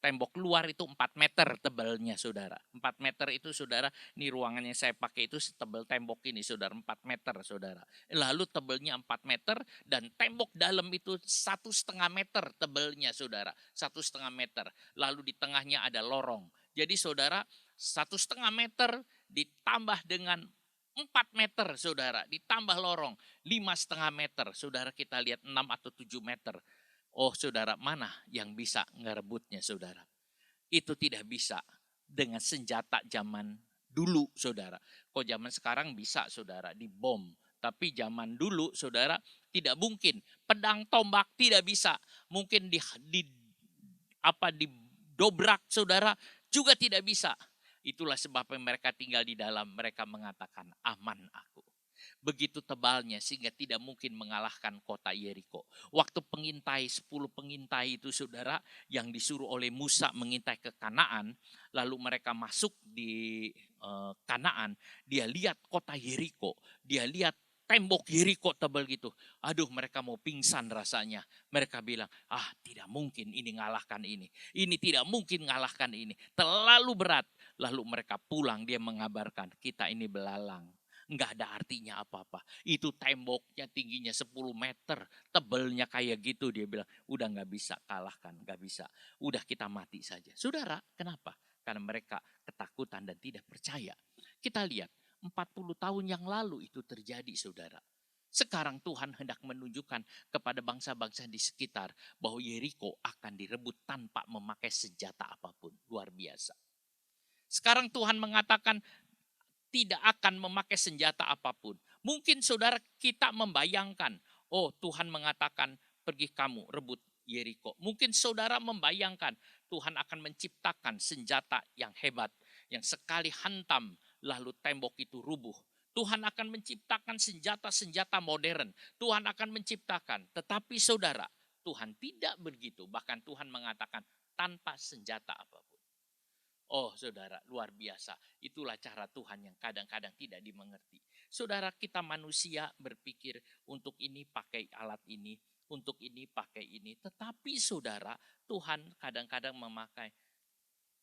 Tembok luar itu 4 meter tebalnya saudara. 4 meter itu saudara, ini ruangan yang saya pakai itu setebal tembok ini saudara, 4 meter saudara. Lalu tebalnya 4 meter dan tembok dalam itu 1,5 meter tebalnya saudara. 1,5 meter. Lalu di tengahnya ada lorong. Jadi saudara 1,5 meter ditambah dengan 4 meter saudara. Ditambah lorong 5,5 meter. Saudara kita lihat 6 atau 7 meter. Oh saudara, mana yang bisa ngerebutnya saudara? Itu tidak bisa dengan senjata zaman dulu saudara. Kok zaman sekarang bisa saudara dibom. Tapi zaman dulu saudara tidak mungkin. Pedang tombak tidak bisa. Mungkin didobrak saudara juga tidak bisa. Itulah sebabnya mereka tinggal di dalam. Mereka mengatakan aman aku. Begitu tebalnya sehingga tidak mungkin mengalahkan kota Yeriko. Waktu 10 pengintai itu saudara yang disuruh oleh Musa mengintai ke Kanaan. Lalu mereka masuk di Kanaan. Dia lihat kota Yeriko. Dia lihat tembok Yeriko tebal gitu. Aduh, mereka mau pingsan rasanya. Mereka bilang, tidak mungkin ini ngalahkan ini. Ini tidak mungkin ngalahkan ini. Terlalu berat. Lalu mereka pulang, dia mengabarkan, kita ini belalang. Enggak ada artinya apa-apa. Itu temboknya tingginya 10 meter. Tebalnya kayak gitu. Dia bilang, udah gak bisa kalahkan. Gak bisa. Udah kita mati saja. Saudara, kenapa? Karena mereka ketakutan dan tidak percaya. Kita lihat, 40 tahun yang lalu itu terjadi saudara. Sekarang Tuhan hendak menunjukkan kepada bangsa-bangsa di sekitar bahwa Yeriko akan direbut tanpa memakai senjata apapun. Luar biasa. Sekarang Tuhan mengatakan tidak akan memakai senjata apapun. Mungkin saudara kita membayangkan, oh Tuhan mengatakan pergi kamu rebut Yeriko. Mungkin saudara membayangkan Tuhan akan menciptakan senjata yang hebat, yang sekali hantam lalu tembok itu rubuh. Tuhan akan menciptakan senjata-senjata modern. Tuhan akan menciptakan. Tetapi saudara, Tuhan tidak begitu. Bahkan Tuhan mengatakan tanpa senjata apapun. Oh saudara, luar biasa. Itulah cara Tuhan yang kadang-kadang tidak dimengerti. Saudara, kita manusia berpikir untuk ini pakai alat ini, untuk ini pakai ini. Tetapi saudara, Tuhan kadang-kadang memakai,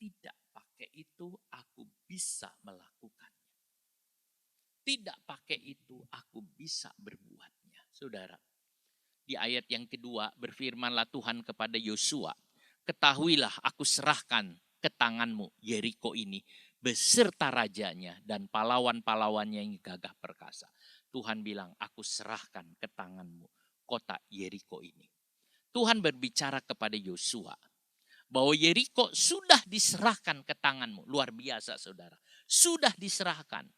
tidak pakai itu aku bisa melakukannya. Tidak pakai itu aku bisa berbuatnya. Saudara, di ayat yang kedua berfirmanlah Tuhan kepada Yosua, ketahuilah aku serahkan ke tanganmu Yeriko ini beserta rajanya dan pahlawan-pahlawannya yang gagah perkasa. Tuhan bilang, aku serahkan ke tanganmu kota Yeriko ini. Tuhan berbicara kepada Yosua bahwa Yeriko sudah diserahkan ke tanganmu. Luar biasa saudara, sudah diserahkan.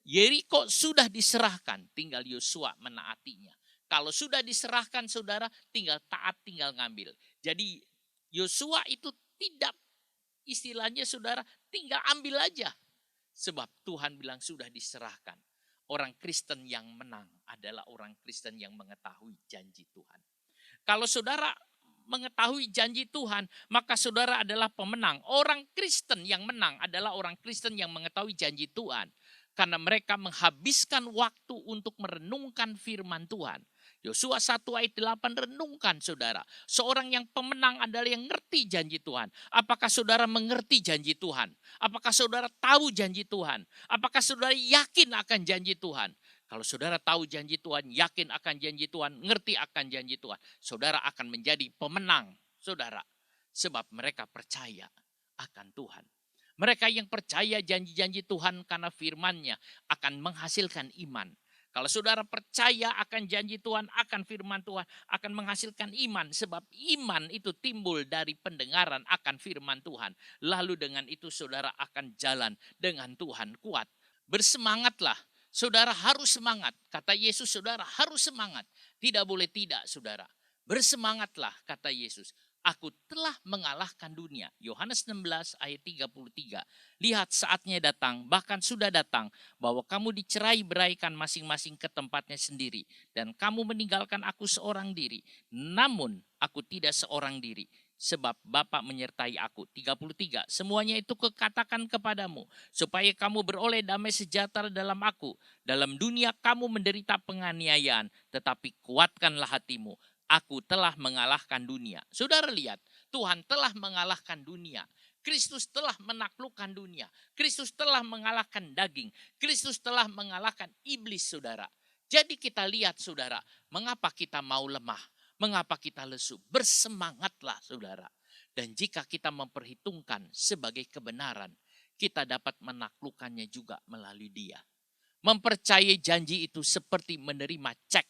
Yeriko sudah diserahkan, tinggal Yosua menaatinya. Kalau sudah diserahkan saudara, tinggal taat, tinggal ngambil. Jadi Yosua itu tidak, istilahnya saudara, tinggal ambil aja. Sebab Tuhan bilang sudah diserahkan. Orang Kristen yang menang adalah orang Kristen yang mengetahui janji Tuhan. Kalau saudara mengetahui janji Tuhan, maka saudara adalah pemenang. Orang Kristen yang menang adalah orang Kristen yang mengetahui janji Tuhan. Karena mereka menghabiskan waktu untuk merenungkan firman Tuhan. Yosua 1 ayat 8 renungkan saudara. Seorang yang pemenang adalah yang ngerti janji Tuhan. Apakah saudara mengerti janji Tuhan? Apakah saudara tahu janji Tuhan? Apakah saudara yakin akan janji Tuhan? Kalau saudara tahu janji Tuhan, yakin akan janji Tuhan, ngerti akan janji Tuhan, saudara akan menjadi pemenang, saudara. Sebab mereka percaya akan Tuhan. Mereka yang percaya janji-janji Tuhan karena firman-Nya akan menghasilkan iman. Kalau saudara percaya akan janji Tuhan, akan firman Tuhan, akan menghasilkan iman. Sebab iman itu timbul dari pendengaran akan firman Tuhan. Lalu dengan itu saudara akan jalan dengan Tuhan kuat. Bersemangatlah. Saudara harus semangat. Kata Yesus, saudara harus semangat. Tidak boleh tidak, saudara. Bersemangatlah, kata Yesus. Aku telah mengalahkan dunia. Yohanes 16 ayat 33. Lihat saatnya datang, bahkan sudah datang, bahwa kamu dicerai-beraikan masing-masing ke tempatnya sendiri. Dan kamu meninggalkan aku seorang diri. Namun aku tidak seorang diri. Sebab Bapa menyertai aku. 33. Semuanya itu kukatakan kepadamu, supaya kamu beroleh damai sejahtera dalam aku. Dalam dunia kamu menderita penganiayaan, tetapi kuatkanlah hatimu. Aku telah mengalahkan dunia. Saudara lihat, Tuhan telah mengalahkan dunia. Kristus telah menaklukkan dunia. Kristus telah mengalahkan daging. Kristus telah mengalahkan iblis, saudara. Jadi kita lihat, saudara, mengapa kita mau lemah? Mengapa kita lesu? Bersemangatlah, saudara. Dan jika kita memperhitungkan sebagai kebenaran, kita dapat menaklukkannya juga melalui Dia. Mempercayai janji itu seperti menerima cek.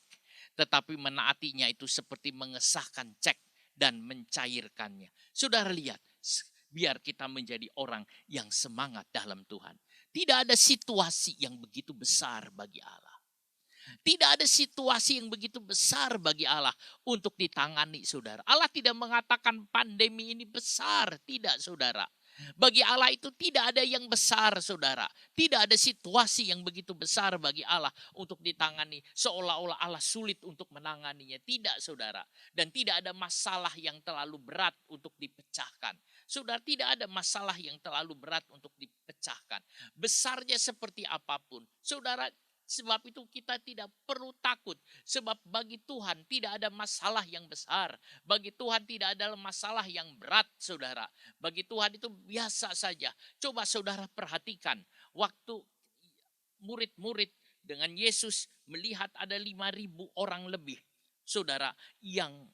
Tetapi menaatinya itu seperti mengesahkan cek dan mencairkannya. Saudara lihat, biar kita menjadi orang yang semangat dalam Tuhan. Tidak ada situasi yang begitu besar bagi Allah. Tidak ada situasi yang begitu besar bagi Allah untuk ditangani, saudara. Allah tidak mengatakan pandemi ini besar, tidak, saudara. Bagi Allah itu tidak ada yang besar, saudara. Tidak ada situasi yang begitu besar bagi Allah untuk ditangani. Seolah-olah Allah sulit untuk menanganinya. Tidak, saudara. Dan tidak ada masalah yang terlalu berat untuk dipecahkan. Saudara, tidak ada masalah yang terlalu berat untuk dipecahkan. Besarnya seperti apapun, saudara. Sebab itu kita tidak perlu takut. Sebab bagi Tuhan tidak ada masalah yang besar. Bagi Tuhan tidak ada masalah yang berat, saudara. Bagi Tuhan itu biasa saja. Coba saudara perhatikan. Waktu murid-murid dengan Yesus melihat ada 5.000 orang lebih, saudara, yang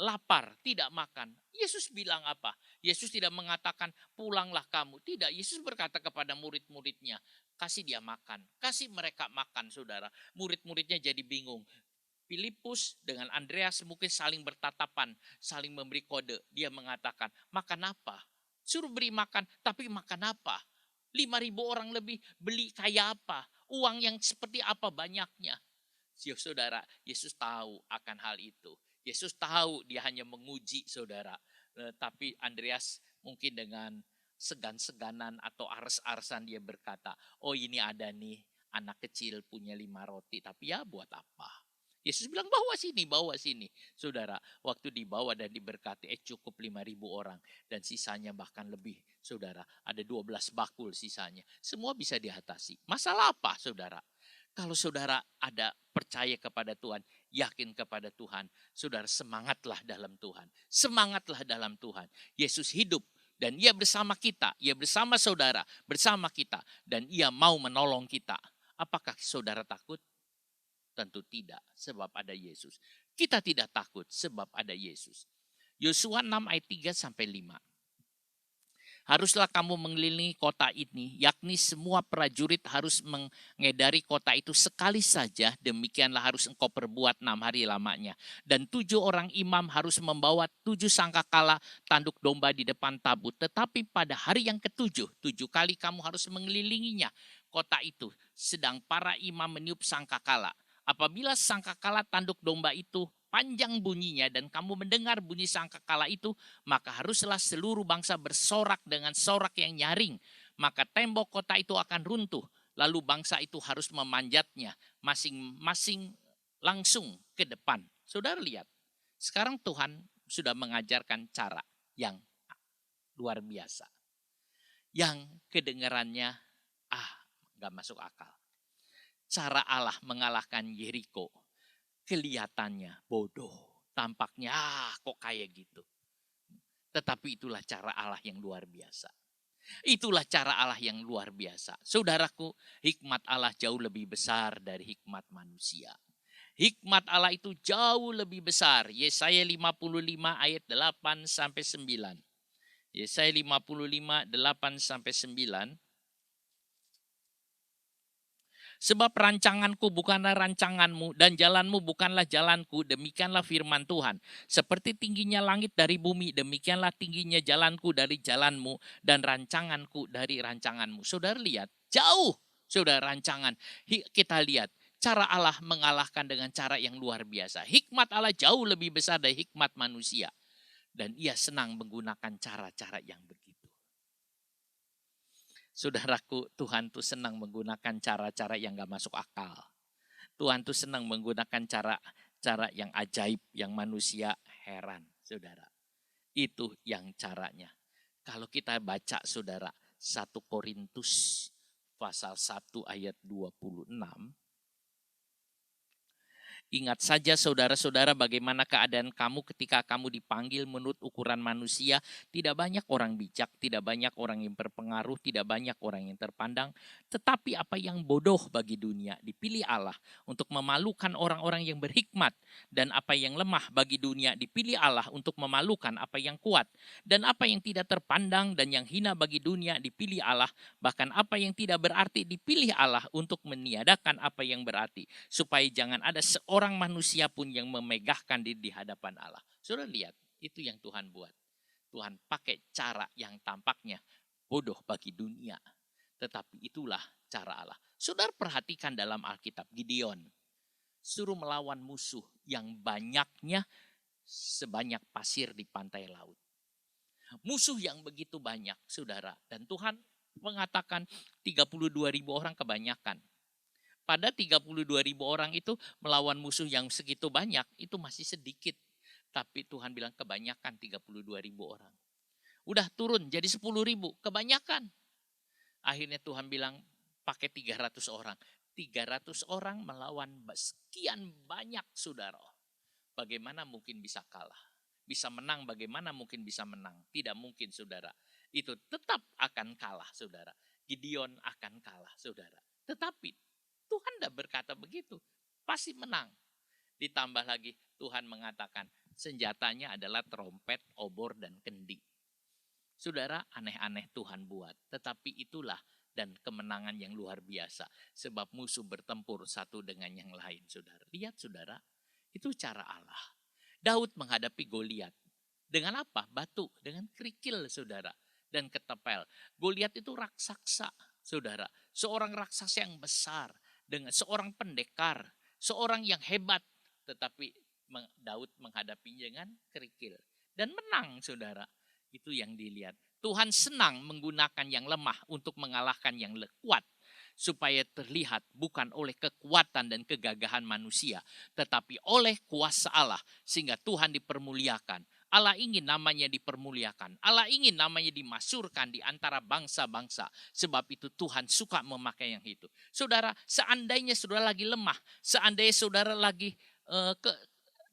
lapar, tidak makan. Yesus bilang apa? Yesus tidak mengatakan pulanglah kamu. Tidak, Yesus berkata kepada murid-muridnya, kasih dia makan. Kasih mereka makan, saudara. Murid-muridnya jadi bingung. Filipus dengan Andreas mungkin saling bertatapan, saling memberi kode. Dia mengatakan, makan apa? Suruh beri makan, tapi makan apa? 5.000 orang lebih, beli kayak apa? Uang yang seperti apa banyaknya? Saudara, Yesus tahu akan hal itu. Yesus tahu dia hanya menguji saudara. Tapi Andreas mungkin dengan segan-seganan atau ars-arsan dia berkata, oh ini ada nih anak kecil punya 5 roti, tapi ya buat apa? Yesus bilang bawa sini. Saudara, waktu dibawa dan diberkati, cukup 5.000 orang. Dan sisanya bahkan lebih, saudara. Ada 12 bakul sisanya. Semua bisa diatasi. Masalah apa, saudara? Kalau saudara ada percaya kepada Tuhan, yakin kepada Tuhan, saudara semangatlah dalam Tuhan. Semangatlah dalam Tuhan. Yesus hidup dan ia bersama kita, ia bersama saudara, bersama kita. Dan ia mau menolong kita. Apakah saudara takut? Tentu tidak, sebab ada Yesus. Kita tidak takut sebab ada Yesus. Yosua 6 ayat 3 sampai 5. Haruslah kamu mengelilingi kota ini, yakni semua prajurit harus mengedari kota itu sekali saja. Demikianlah harus engkau perbuat 6 hari lamanya. Dan 7 orang imam harus membawa 7 sangkakala tanduk domba di depan tabut. Tetapi pada hari yang ke-7, 7 kali kamu harus mengelilinginya kota itu. Sedang para imam meniup sangkakala. Apabila sangkakala tanduk domba itu panjang bunyinya dan kamu mendengar bunyi sangkakala itu, maka haruslah seluruh bangsa bersorak dengan sorak yang nyaring. Maka tembok kota itu akan runtuh. Lalu bangsa itu harus memanjatnya masing-masing langsung ke depan. Saudara lihat, sekarang Tuhan sudah mengajarkan cara yang luar biasa. Yang kedengarannya, gak masuk akal. Cara Allah mengalahkan Yeriko. Kelihatannya bodoh, tampaknya kok kayak gitu. Tetapi itulah cara Allah yang luar biasa. Itulah cara Allah yang luar biasa. Saudaraku, hikmat Allah jauh lebih besar dari hikmat manusia. Hikmat Allah itu jauh lebih besar. Yesaya 55 ayat 8 sampai 9. Yesaya 55 8 sampai 9. Sebab rancanganku bukanlah rancanganmu dan jalanmu bukanlah jalanku, demikianlah firman Tuhan. Seperti tingginya langit dari bumi, demikianlah tingginya jalanku dari jalanmu dan rancanganku dari rancanganmu. Saudara lihat, jauh saudara rancangan. Kita lihat cara Allah mengalahkan dengan cara yang luar biasa. Hikmat Allah jauh lebih besar dari hikmat manusia. Dan ia senang menggunakan cara-cara yang begitu. Saudaraku, Tuhan tuh senang menggunakan cara-cara yang gak masuk akal. Tuhan tuh senang menggunakan cara yang ajaib, yang manusia heran, saudara. Itu yang caranya. Kalau kita baca, saudara, 1 Korintus pasal 1 ayat 26. Ingat saja saudara-saudara bagaimana keadaan kamu ketika kamu dipanggil menurut ukuran manusia. Tidak banyak orang bijak, tidak banyak orang yang berpengaruh, tidak banyak orang yang terpandang. Tetapi apa yang bodoh bagi dunia dipilih Allah untuk memalukan orang-orang yang berhikmat. Dan apa yang lemah bagi dunia dipilih Allah untuk memalukan apa yang kuat. Dan apa yang tidak terpandang dan yang hina bagi dunia dipilih Allah. Bahkan apa yang tidak berarti dipilih Allah untuk meniadakan apa yang berarti. Supaya jangan ada orang manusia pun yang memegahkan diri di hadapan Allah. Saudara lihat, itu yang Tuhan buat. Tuhan pakai cara yang tampaknya bodoh bagi dunia. Tetapi itulah cara Allah. Saudara perhatikan dalam Alkitab, Gideon suruh melawan musuh yang banyaknya sebanyak pasir di pantai laut. Musuh yang begitu banyak, saudara. Dan Tuhan mengatakan 32.000 orang kebanyakan. Pada 32.000 orang itu melawan musuh yang segitu banyak, itu masih sedikit. Tapi Tuhan bilang kebanyakan 32.000 orang. Udah turun jadi 10.000, kebanyakan. Akhirnya Tuhan bilang pakai 300 orang. 300 orang melawan sekian banyak saudara. Bagaimana mungkin bisa kalah? Bisa menang, bagaimana mungkin bisa menang? Tidak mungkin saudara. Itu tetap akan kalah saudara. Gideon akan kalah saudara. Tetapi Tuhan tidak berkata begitu. Pasti menang. Ditambah lagi Tuhan mengatakan senjatanya adalah trompet, obor, dan kendi. Saudara, aneh-aneh Tuhan buat. Tetapi itulah dan kemenangan yang luar biasa. Sebab musuh bertempur satu dengan yang lain. Saudara, lihat saudara. Itu cara Allah. Daud menghadapi Goliat. Dengan apa? Batu. Dengan kerikil saudara. dan ketapel. Goliat itu raksasa, saudara. Seorang raksasa yang besar, dengan seorang pendekar, seorang yang hebat. Tetapi Daud menghadapinya dengan kerikil. Dan menang, saudara. Itu yang dilihat. Tuhan senang menggunakan yang lemah untuk mengalahkan yang kuat. Supaya terlihat bukan oleh kekuatan dan kegagahan manusia, tetapi oleh kuasa Allah, sehingga Tuhan dipermuliakan. Allah ingin namanya dipermuliakan. Allah ingin namanya dimasyhurkan di antara bangsa-bangsa. Sebab itu Tuhan suka memakai yang itu. Saudara, seandainya saudara lagi lemah, seandainya saudara lagi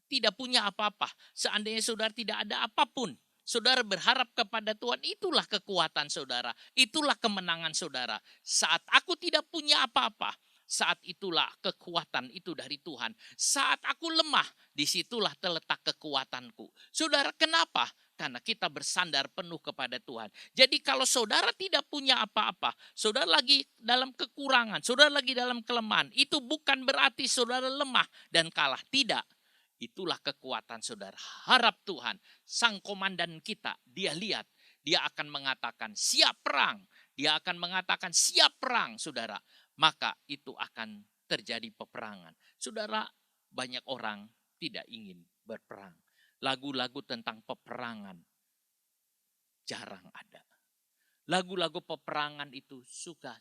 tidak punya apa-apa, seandainya saudara tidak ada apapun, saudara berharap kepada Tuhan, itulah kekuatan saudara. Itulah kemenangan saudara. Saat aku tidak punya apa-apa, saat itulah kekuatan itu dari Tuhan. Saat aku lemah, disitulah terletak kekuatanku. Saudara, kenapa? Karena kita bersandar penuh kepada Tuhan. Jadi kalau saudara tidak punya apa-apa, saudara lagi dalam kekurangan, saudara lagi dalam kelemahan, itu bukan berarti saudara lemah dan kalah. Tidak. Itulah kekuatan saudara. Harap Tuhan, sang komandan kita, dia lihat, dia akan mengatakan siap perang. Dia akan mengatakan siap perang, saudara. Maka itu akan terjadi peperangan. Saudara, banyak orang tidak ingin berperang. Lagu-lagu tentang peperangan jarang ada. Lagu-lagu peperangan itu sudah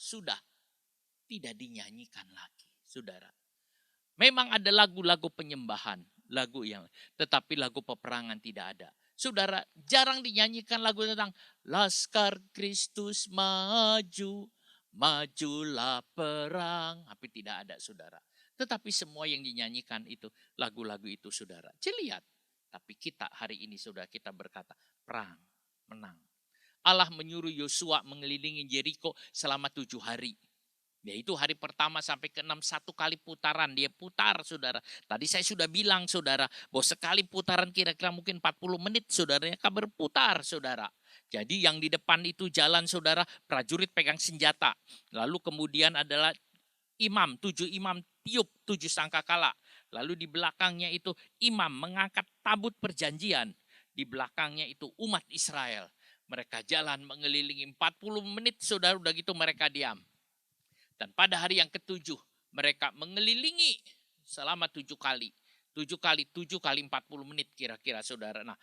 tidak dinyanyikan lagi, saudara. Memang ada lagu-lagu penyembahan, tetapi lagu peperangan tidak ada. Saudara, jarang dinyanyikan lagu tentang Laskar Kristus maju, majulah perang. Tapi tidak ada, saudara. Tetapi semua yang dinyanyikan itu, lagu-lagu itu, saudara. Lihat. Tapi kita hari ini, saudara, kita berkata, perang, menang. Allah menyuruh Yosua mengelilingi Yeriko selama 7 hari. Yaitu hari pertama sampai ke-6, 1 kali putaran. Dia putar, saudara. Tadi saya sudah bilang, saudara, bahwa sekali putaran kira-kira mungkin 40 menit, saudaranya kan berputar, saudara. Jadi yang di depan itu jalan, saudara, prajurit pegang senjata. Lalu kemudian adalah imam, 7 imam tiup 7 sangkakala. Lalu di belakangnya itu imam mengangkat tabut perjanjian. Di belakangnya itu umat Israel. Mereka jalan mengelilingi 40 menit, saudara, udah gitu mereka diam. Dan pada hari yang ke-7 mereka mengelilingi selama 7 kali. 7 kali 40 menit kira-kira, saudara. Nah,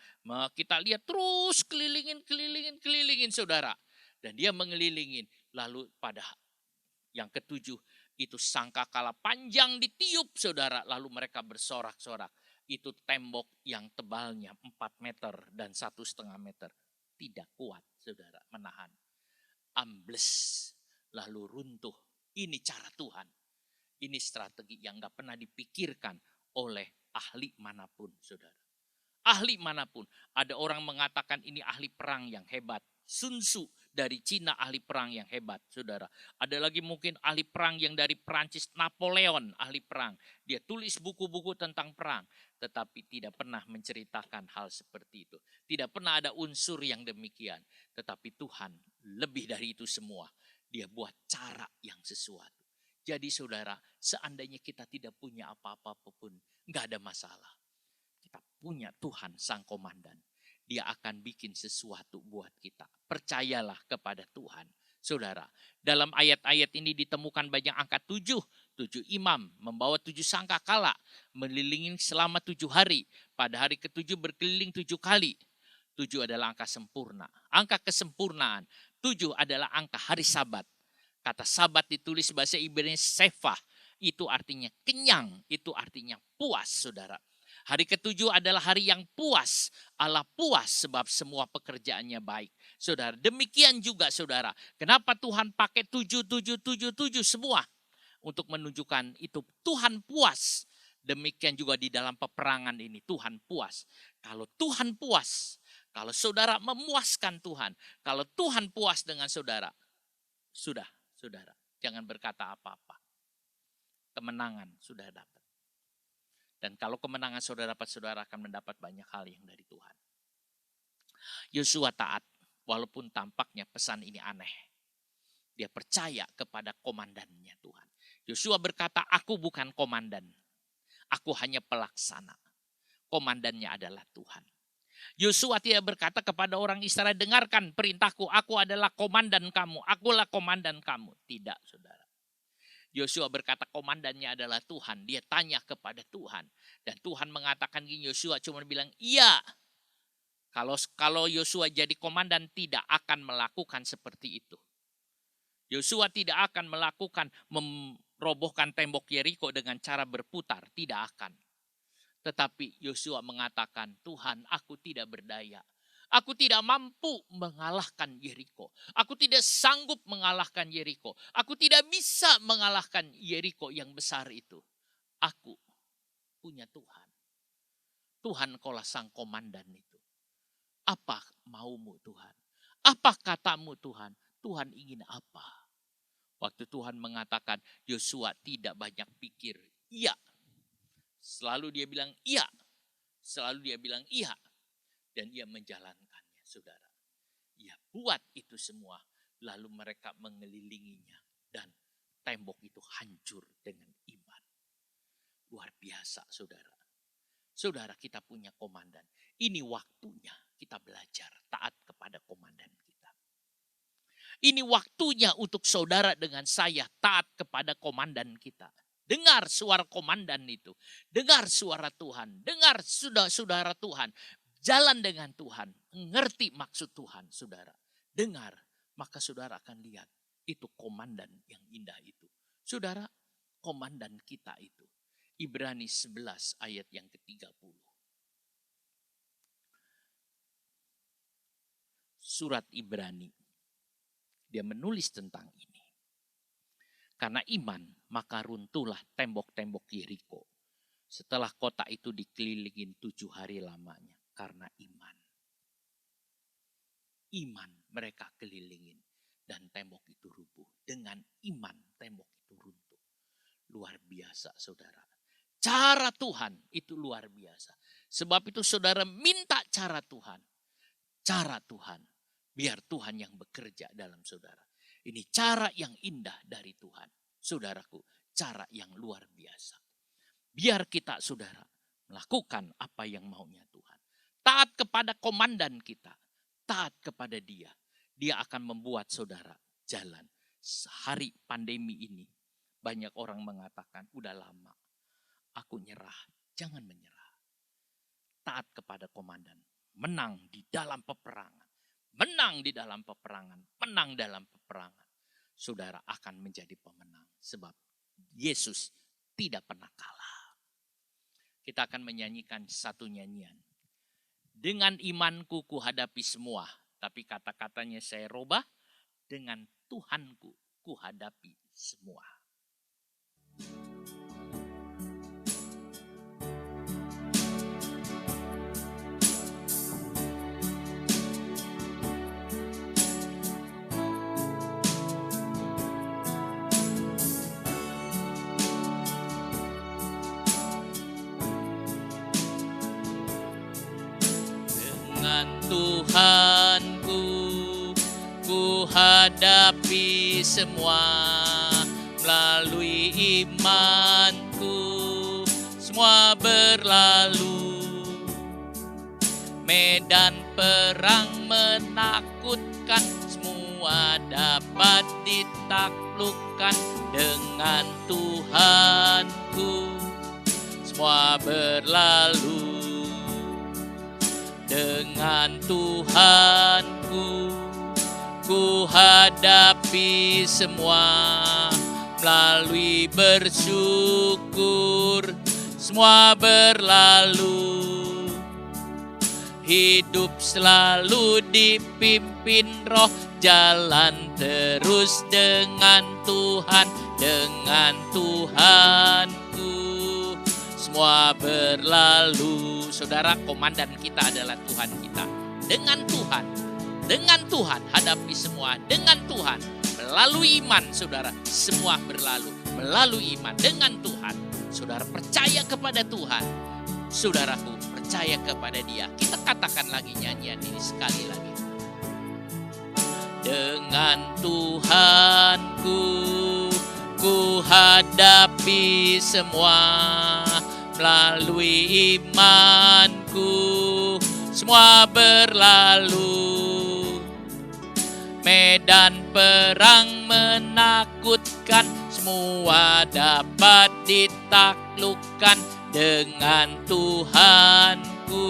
kita lihat terus kelilingin saudara. Dan dia mengelilingin. Lalu pada yang ke-7 itu sangkakala panjang ditiup, saudara. Lalu mereka bersorak-sorak. Itu tembok yang tebalnya 4 meter dan 1,5 meter. Tidak kuat, saudara, menahan. Ambles, lalu runtuh. Ini cara Tuhan. Ini strategi yang gak pernah dipikirkan oleh ahli manapun, saudara. Ahli manapun. Ada orang mengatakan ini ahli perang yang hebat. Sun Tzu dari Cina ahli perang yang hebat, saudara. Ada lagi mungkin ahli perang yang dari Perancis, Napoleon ahli perang. Dia tulis buku-buku tentang perang. Tetapi tidak pernah menceritakan hal seperti itu. Tidak pernah ada unsur yang demikian. Tetapi Tuhan lebih dari itu semua. Dia buat cara yang sesuatu. Jadi saudara, seandainya kita tidak punya apa-apa pun, gak ada masalah. Kita punya Tuhan sang komandan. Dia akan bikin sesuatu buat kita. Percayalah kepada Tuhan. Saudara, dalam ayat-ayat ini ditemukan banyak angka 7. 7 imam membawa 7 sangkakala. Melilingin selama 7 hari. Pada hari ke-7 berkeliling 7 kali. 7 adalah angka sempurna. Angka kesempurnaan. 7 adalah angka hari Sabat. Kata Sabat ditulis bahasa Ibrani Sefah. Itu artinya kenyang. Itu artinya puas, saudara. Hari ke-7 adalah hari yang puas. Allah puas sebab semua pekerjaannya baik. Saudara, demikian juga saudara. Kenapa Tuhan pakai 7 semua? Untuk menunjukkan itu Tuhan puas. Demikian juga di dalam peperangan ini Tuhan puas. Kalau Tuhan puas, kalau saudara memuaskan Tuhan, kalau Tuhan puas dengan saudara, sudah, saudara, jangan berkata apa-apa. Kemenangan sudah dapat. Dan kalau kemenangan saudara dapat, saudara akan mendapat banyak hal yang dari Tuhan. Yosua taat, walaupun tampaknya pesan ini aneh. Dia percaya kepada komandannya Tuhan. Yosua berkata, aku bukan komandan. Aku hanya pelaksana. Komandannya adalah Tuhan. Yosua tidak berkata kepada orang Israel, dengarkan perintahku, aku adalah komandan kamu, akulah komandan kamu. Tidak, saudara. Yosua berkata komandannya adalah Tuhan. Dia tanya kepada Tuhan. Dan Tuhan mengatakan gini, Yosua cuma bilang, iya. Kalau Yosua jadi komandan tidak akan melakukan seperti itu. Yosua tidak akan melakukan merobohkan tembok Yeriko dengan cara berputar. Tidak akan. Tetapi Yosua mengatakan, Tuhan, aku tidak berdaya. Aku tidak mampu mengalahkan Yeriko. Aku tidak sanggup mengalahkan Yeriko. Aku tidak bisa mengalahkan Yeriko yang besar itu. Aku punya Tuhan. Tuhan kaulah sang komandan itu. Apa maumu Tuhan? Apa katamu Tuhan? Tuhan ingin apa? Waktu Tuhan mengatakan, Yosua tidak banyak pikir. Iya. Selalu dia bilang iya. Selalu dia bilang iya. Dan ia menjalankannya, saudara. Ia buat itu semua. Lalu mereka mengelilinginya. Dan tembok itu hancur dengan iman. Luar biasa, saudara. Saudara, kita punya komandan. Ini waktunya kita belajar taat kepada komandan kita. Ini waktunya untuk saudara dengan saya taat kepada komandan kita. Dengar suara komandan itu. Dengar suara Tuhan. Dengar saudara Tuhan. Jalan dengan Tuhan. Ngerti maksud Tuhan, saudara. Dengar. Maka saudara akan lihat. Itu komandan yang indah itu. Saudara, komandan kita itu. Ibrani 11 ayat yang ke-30. Surat Ibrani. Dia menulis tentang ini. Karena iman, maka runtuhlah tembok-tembok Yeriko. Setelah kota itu dikelilingin 7 hari lamanya. Karena iman. Iman mereka kelilingin. Dan tembok itu rubuh. Dengan iman tembok itu runtuh. Luar biasa, saudara. Cara Tuhan itu luar biasa. Sebab itu saudara minta cara Tuhan. Cara Tuhan. Biar Tuhan yang bekerja dalam saudara. Ini cara yang indah dari Tuhan. Saudaraku, cara yang luar biasa. Biar kita, saudara, melakukan apa yang maunya Tuhan. Taat kepada komandan kita. Taat kepada dia. Dia akan membuat saudara jalan. Sehari pandemi ini, banyak orang mengatakan, udah lama. Aku nyerah. Jangan menyerah. Taat kepada komandan. Menang di dalam peperangan. Menang di dalam peperangan. Menang dalam peperangan. Saudara akan menjadi pemenang. Sebab Yesus tidak pernah kalah. Kita akan menyanyikan satu nyanyian. Dengan imanku kuhadapi semua. Tapi kata-katanya saya robah. Dengan Tuhanku kuhadapi semua. Tuhanku, ku hadapi semua melalui imanku, semua berlalu. Medan perang menakutkan, semua dapat ditaklukkan dengan Tuhanku, semua berlalu. Dengan Tuhanku, ku hadapi semua melalui bersyukur, semua berlalu. Hidup selalu dipimpin Roh, jalan terus dengan Tuhan, dengan Tuhanku, semua berlalu. Saudara, komandan kita adalah Tuhan kita. Dengan Tuhan hadapi semua. Dengan Tuhan, melalui iman saudara, semua berlalu. Melalui iman dengan Tuhan, saudara percaya kepada Tuhan. Saudaraku, percaya kepada Dia. Kita katakan lagi nyanyian ini sekali lagi. Dengan Tuhanku, ku hadapi semua. Melalui imanku, semua berlalu. Medan perang menakutkan, semua dapat ditaklukkan dengan Tuhanku.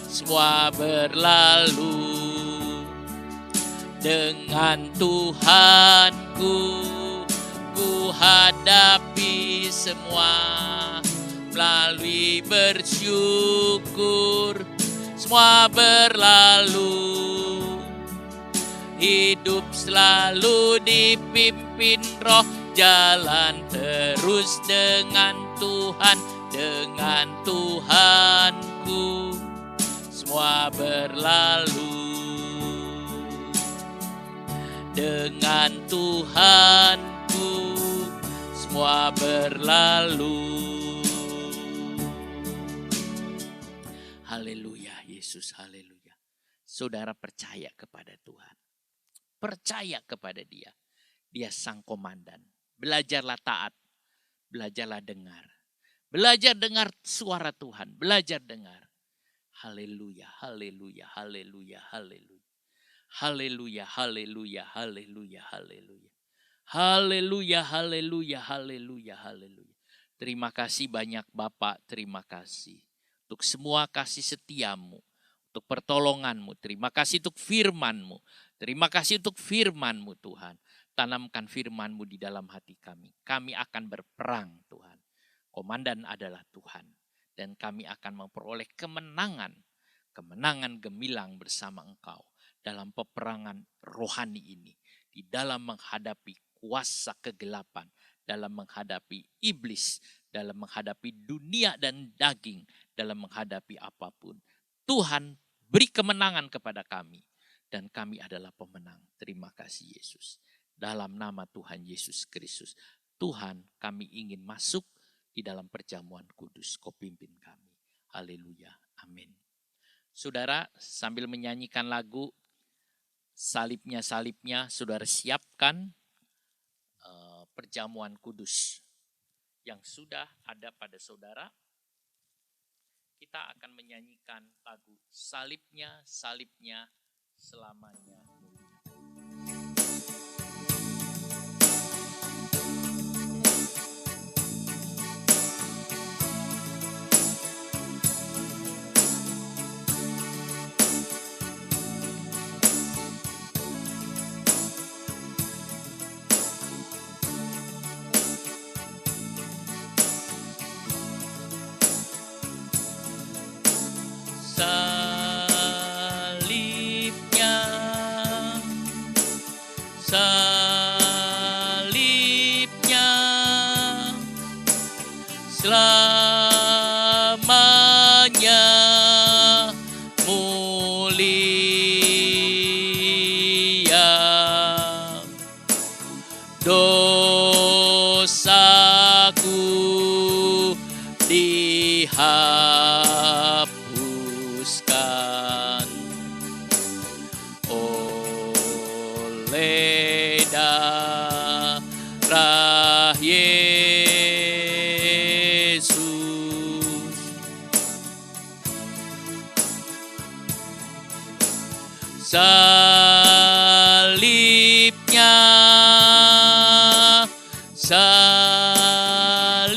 Semua berlalu dengan Tuhanku. Ku hadapi semua melalui bersyukur. Semua berlalu. Hidup selalu dipimpin Roh, jalan terus dengan Tuhan, dengan Tuhanku. Semua berlalu dengan Tuhanku. Semua berlalu. Haleluya, Yesus, haleluya. Saudara percaya kepada Tuhan. Percaya kepada Dia. Dia Sang Komandan. Belajarlah taat. Belajarlah dengar. Belajar dengar suara Tuhan. Belajar dengar. Haleluya, haleluya, haleluya, haleluya. Haleluya, haleluya, haleluya, haleluya. Haleluya, haleluya, haleluya, haleluya. Terima kasih banyak Bapak, terima kasih. Untuk semua kasih setiamu. Untuk pertolonganmu. Terima kasih untuk firman-Mu. Terima kasih untuk firman-Mu Tuhan. Tanamkan firman-Mu di dalam hati kami. Kami akan berperang Tuhan. Komandan adalah Tuhan. Dan kami akan memperoleh kemenangan. Kemenangan gemilang bersama Engkau. Dalam peperangan rohani ini. Di dalam menghadapi kuasa kegelapan. Dalam menghadapi iblis. Dalam menghadapi dunia dan daging. Dalam menghadapi apapun. Tuhan beri kemenangan kepada kami. Dan kami adalah pemenang. Terima kasih Yesus. Dalam nama Tuhan Yesus Kristus. Tuhan, kami ingin masuk di dalam perjamuan kudus. Kau pimpin kami. Haleluya. Amin. Saudara, sambil menyanyikan lagu Salibnya, Salibnya, saudara siapkan perjamuan kudus yang sudah ada pada saudara. Kita akan menyanyikan lagu Salibnya, Salibnya, selamanya mulia. Salibnya selamanya mulia, dosaku dihapuskan oleh darah Yesus. Salibnya, salibnya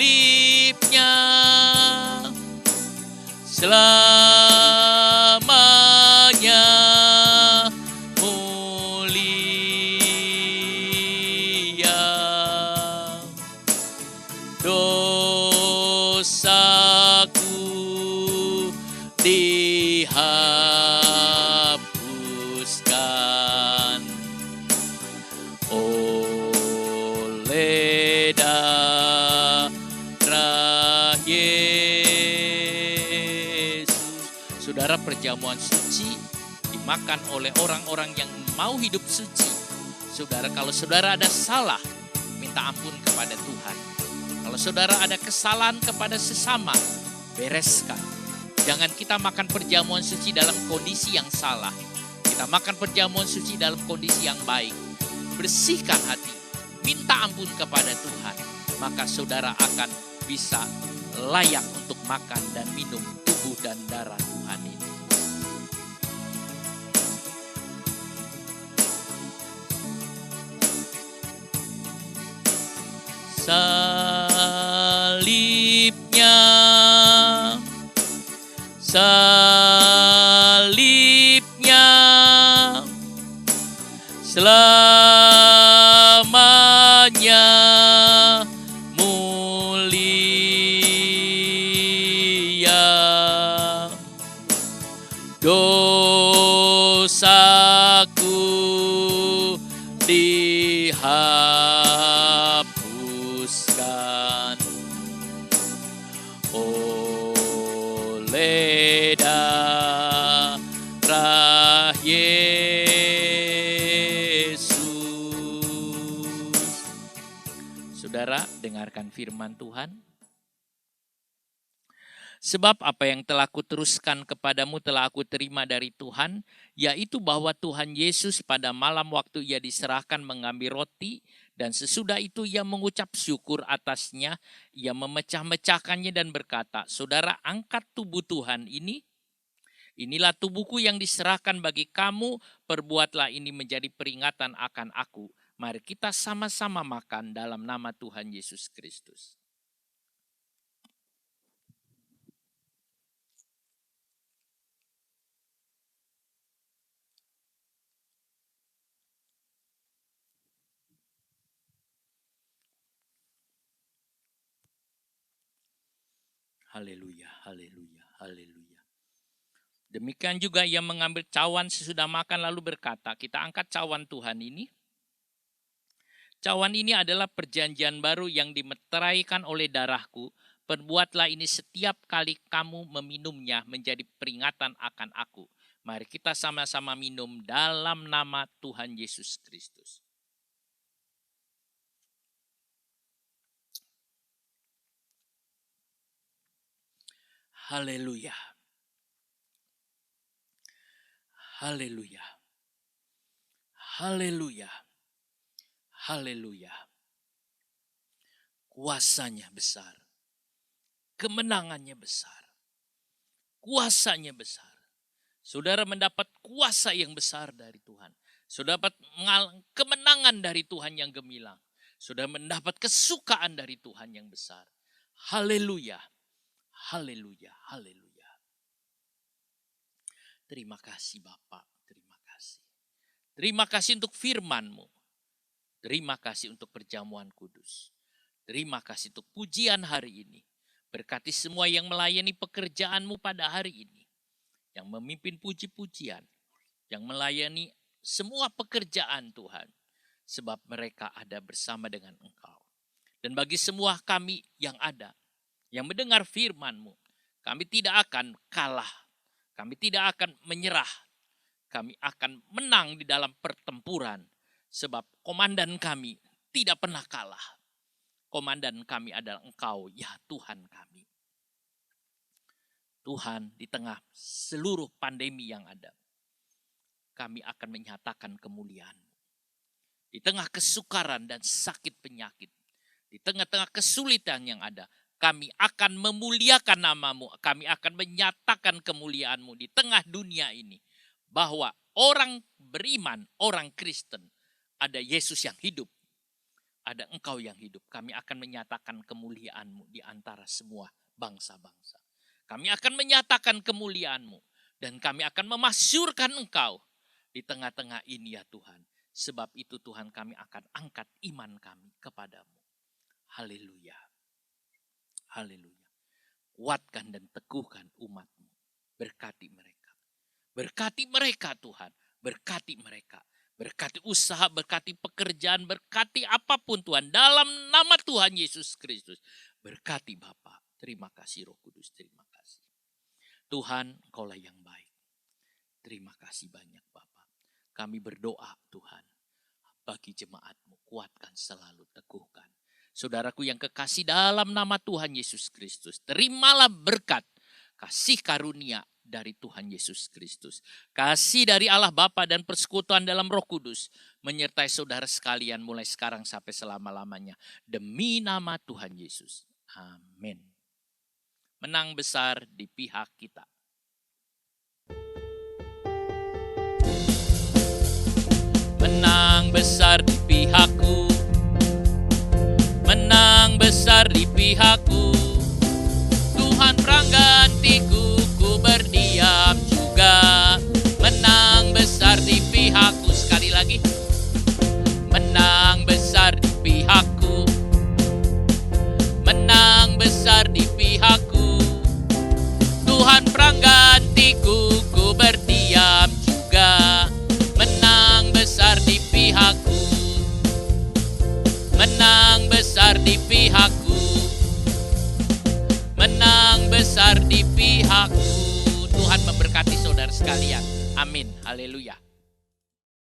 selamanya mulia, dosaku dihapuskan oleh darah Yesus. Saudara, perjamuan suci dimakan oleh orang-orang yang mau hidup suci. Saudara, kalau saudara ada salah, minta ampun kepada Tuhan. Kalau saudara ada kesalahan kepada sesama, bereskan. Jangan kita makan perjamuan suci dalam kondisi yang salah. Kita makan perjamuan suci dalam kondisi yang baik. Bersihkan hati, minta ampun kepada Tuhan. Maka saudara akan bisa layak untuk makan dan minum tubuh dan darah Tuhan ini. salibnya, salibnya selamanya mulia. Dosaku dihapuskan oleh darah Yesus. Saudara, dengarkan firman Tuhan. Sebab apa yang telah kuteruskan kepadamu telah aku terima dari Tuhan, yaitu bahwa Tuhan Yesus pada malam waktu ia diserahkan mengambil roti, dan sesudah itu ia mengucap syukur atasnya, ia memecah-mecahkannya dan berkata, saudara, angkat tubuh Tuhan ini, inilah tubuhku yang diserahkan bagi kamu, perbuatlah ini menjadi peringatan akan aku. Mari kita sama-sama makan dalam nama Tuhan Yesus Kristus. Haleluya, haleluya, haleluya. Demikian juga ia mengambil cawan sesudah makan lalu berkata, kita angkat cawan Tuhan ini. Cawan ini adalah perjanjian baru yang dimeteraikan oleh darahku. Perbuatlah ini setiap kali kamu meminumnya menjadi peringatan akan aku. Mari kita sama-sama minum dalam nama Tuhan Yesus Kristus. Haleluya. Haleluya. Haleluya. Haleluya. Kuasanya besar. Kemenangannya besar. Kuasanya besar. Saudara mendapat kuasa yang besar dari Tuhan. Saudara dapat kemenangan dari Tuhan yang gemilang. Saudara mendapat kesukaan dari Tuhan yang besar. Haleluya. Haleluya, haleluya. Terima kasih Bapak, terima kasih. Terima kasih untuk firman-Mu. Terima kasih untuk perjamuan kudus. Terima kasih untuk pujian hari ini. Berkati semua yang melayani pekerjaan-Mu pada hari ini. Yang memimpin puji-pujian. Yang melayani semua pekerjaan Tuhan. Sebab mereka ada bersama dengan Engkau. Dan bagi semua kami yang ada, yang mendengar firman-Mu, kami tidak akan kalah. Kami tidak akan menyerah. Kami akan menang di dalam pertempuran. Sebab komandan kami tidak pernah kalah. Komandan kami adalah Engkau, ya Tuhan kami. Tuhan, di tengah seluruh pandemi yang ada, kami akan menyatakan kemuliaan-Mu. Di tengah kesukaran dan sakit penyakit, di tengah-tengah kesulitan yang ada, kami akan memuliakan nama-Mu. Kami akan menyatakan kemuliaan-Mu di tengah dunia ini. Bahwa orang beriman, orang Kristen, ada Yesus yang hidup. Ada Engkau yang hidup. Kami akan menyatakan kemuliaan-Mu di antara semua bangsa-bangsa. Kami akan menyatakan kemuliaan-Mu. Dan kami akan memasyurkan Engkau di tengah-tengah ini ya Tuhan. Sebab itu Tuhan kami akan angkat iman kami kepadamu. Haleluya. Haleluya. Kuatkan dan teguhkan umat-Mu. Berkati mereka. Berkati mereka Tuhan. Berkati mereka. Berkati usaha, berkati pekerjaan, berkati apapun Tuhan. Dalam nama Tuhan Yesus Kristus. Berkati Bapa. Terima kasih Roh Kudus. Terima kasih. Tuhan, Engkaulah yang baik. Terima kasih banyak Bapa. Kami berdoa Tuhan. Bagi jemaat-Mu. Kuatkan selalu, teguhkan. Saudaraku yang kekasih dalam nama Tuhan Yesus Kristus. Terimalah berkat, kasih karunia dari Tuhan Yesus Kristus. Kasih dari Allah Bapa dan persekutuan dalam Roh Kudus. Menyertai saudara sekalian mulai sekarang sampai selama-lamanya. Demi nama Tuhan Yesus. Amin. Menang besar di pihak kita. Menang besar di pihakku. Menang pihakku. Tuhan penggantiku, ku berdiam juga. Menang besar di pihakku. Sekali lagi. Menang besar di pihakku. Menang besar di pihakku. Tuhan penggantiku, ku berdiam juga. Menang besar di pihakku. Menang besar di pihakku. Menang besar di pihakku. Tuhan memberkati saudara sekalian. Amin. Haleluya.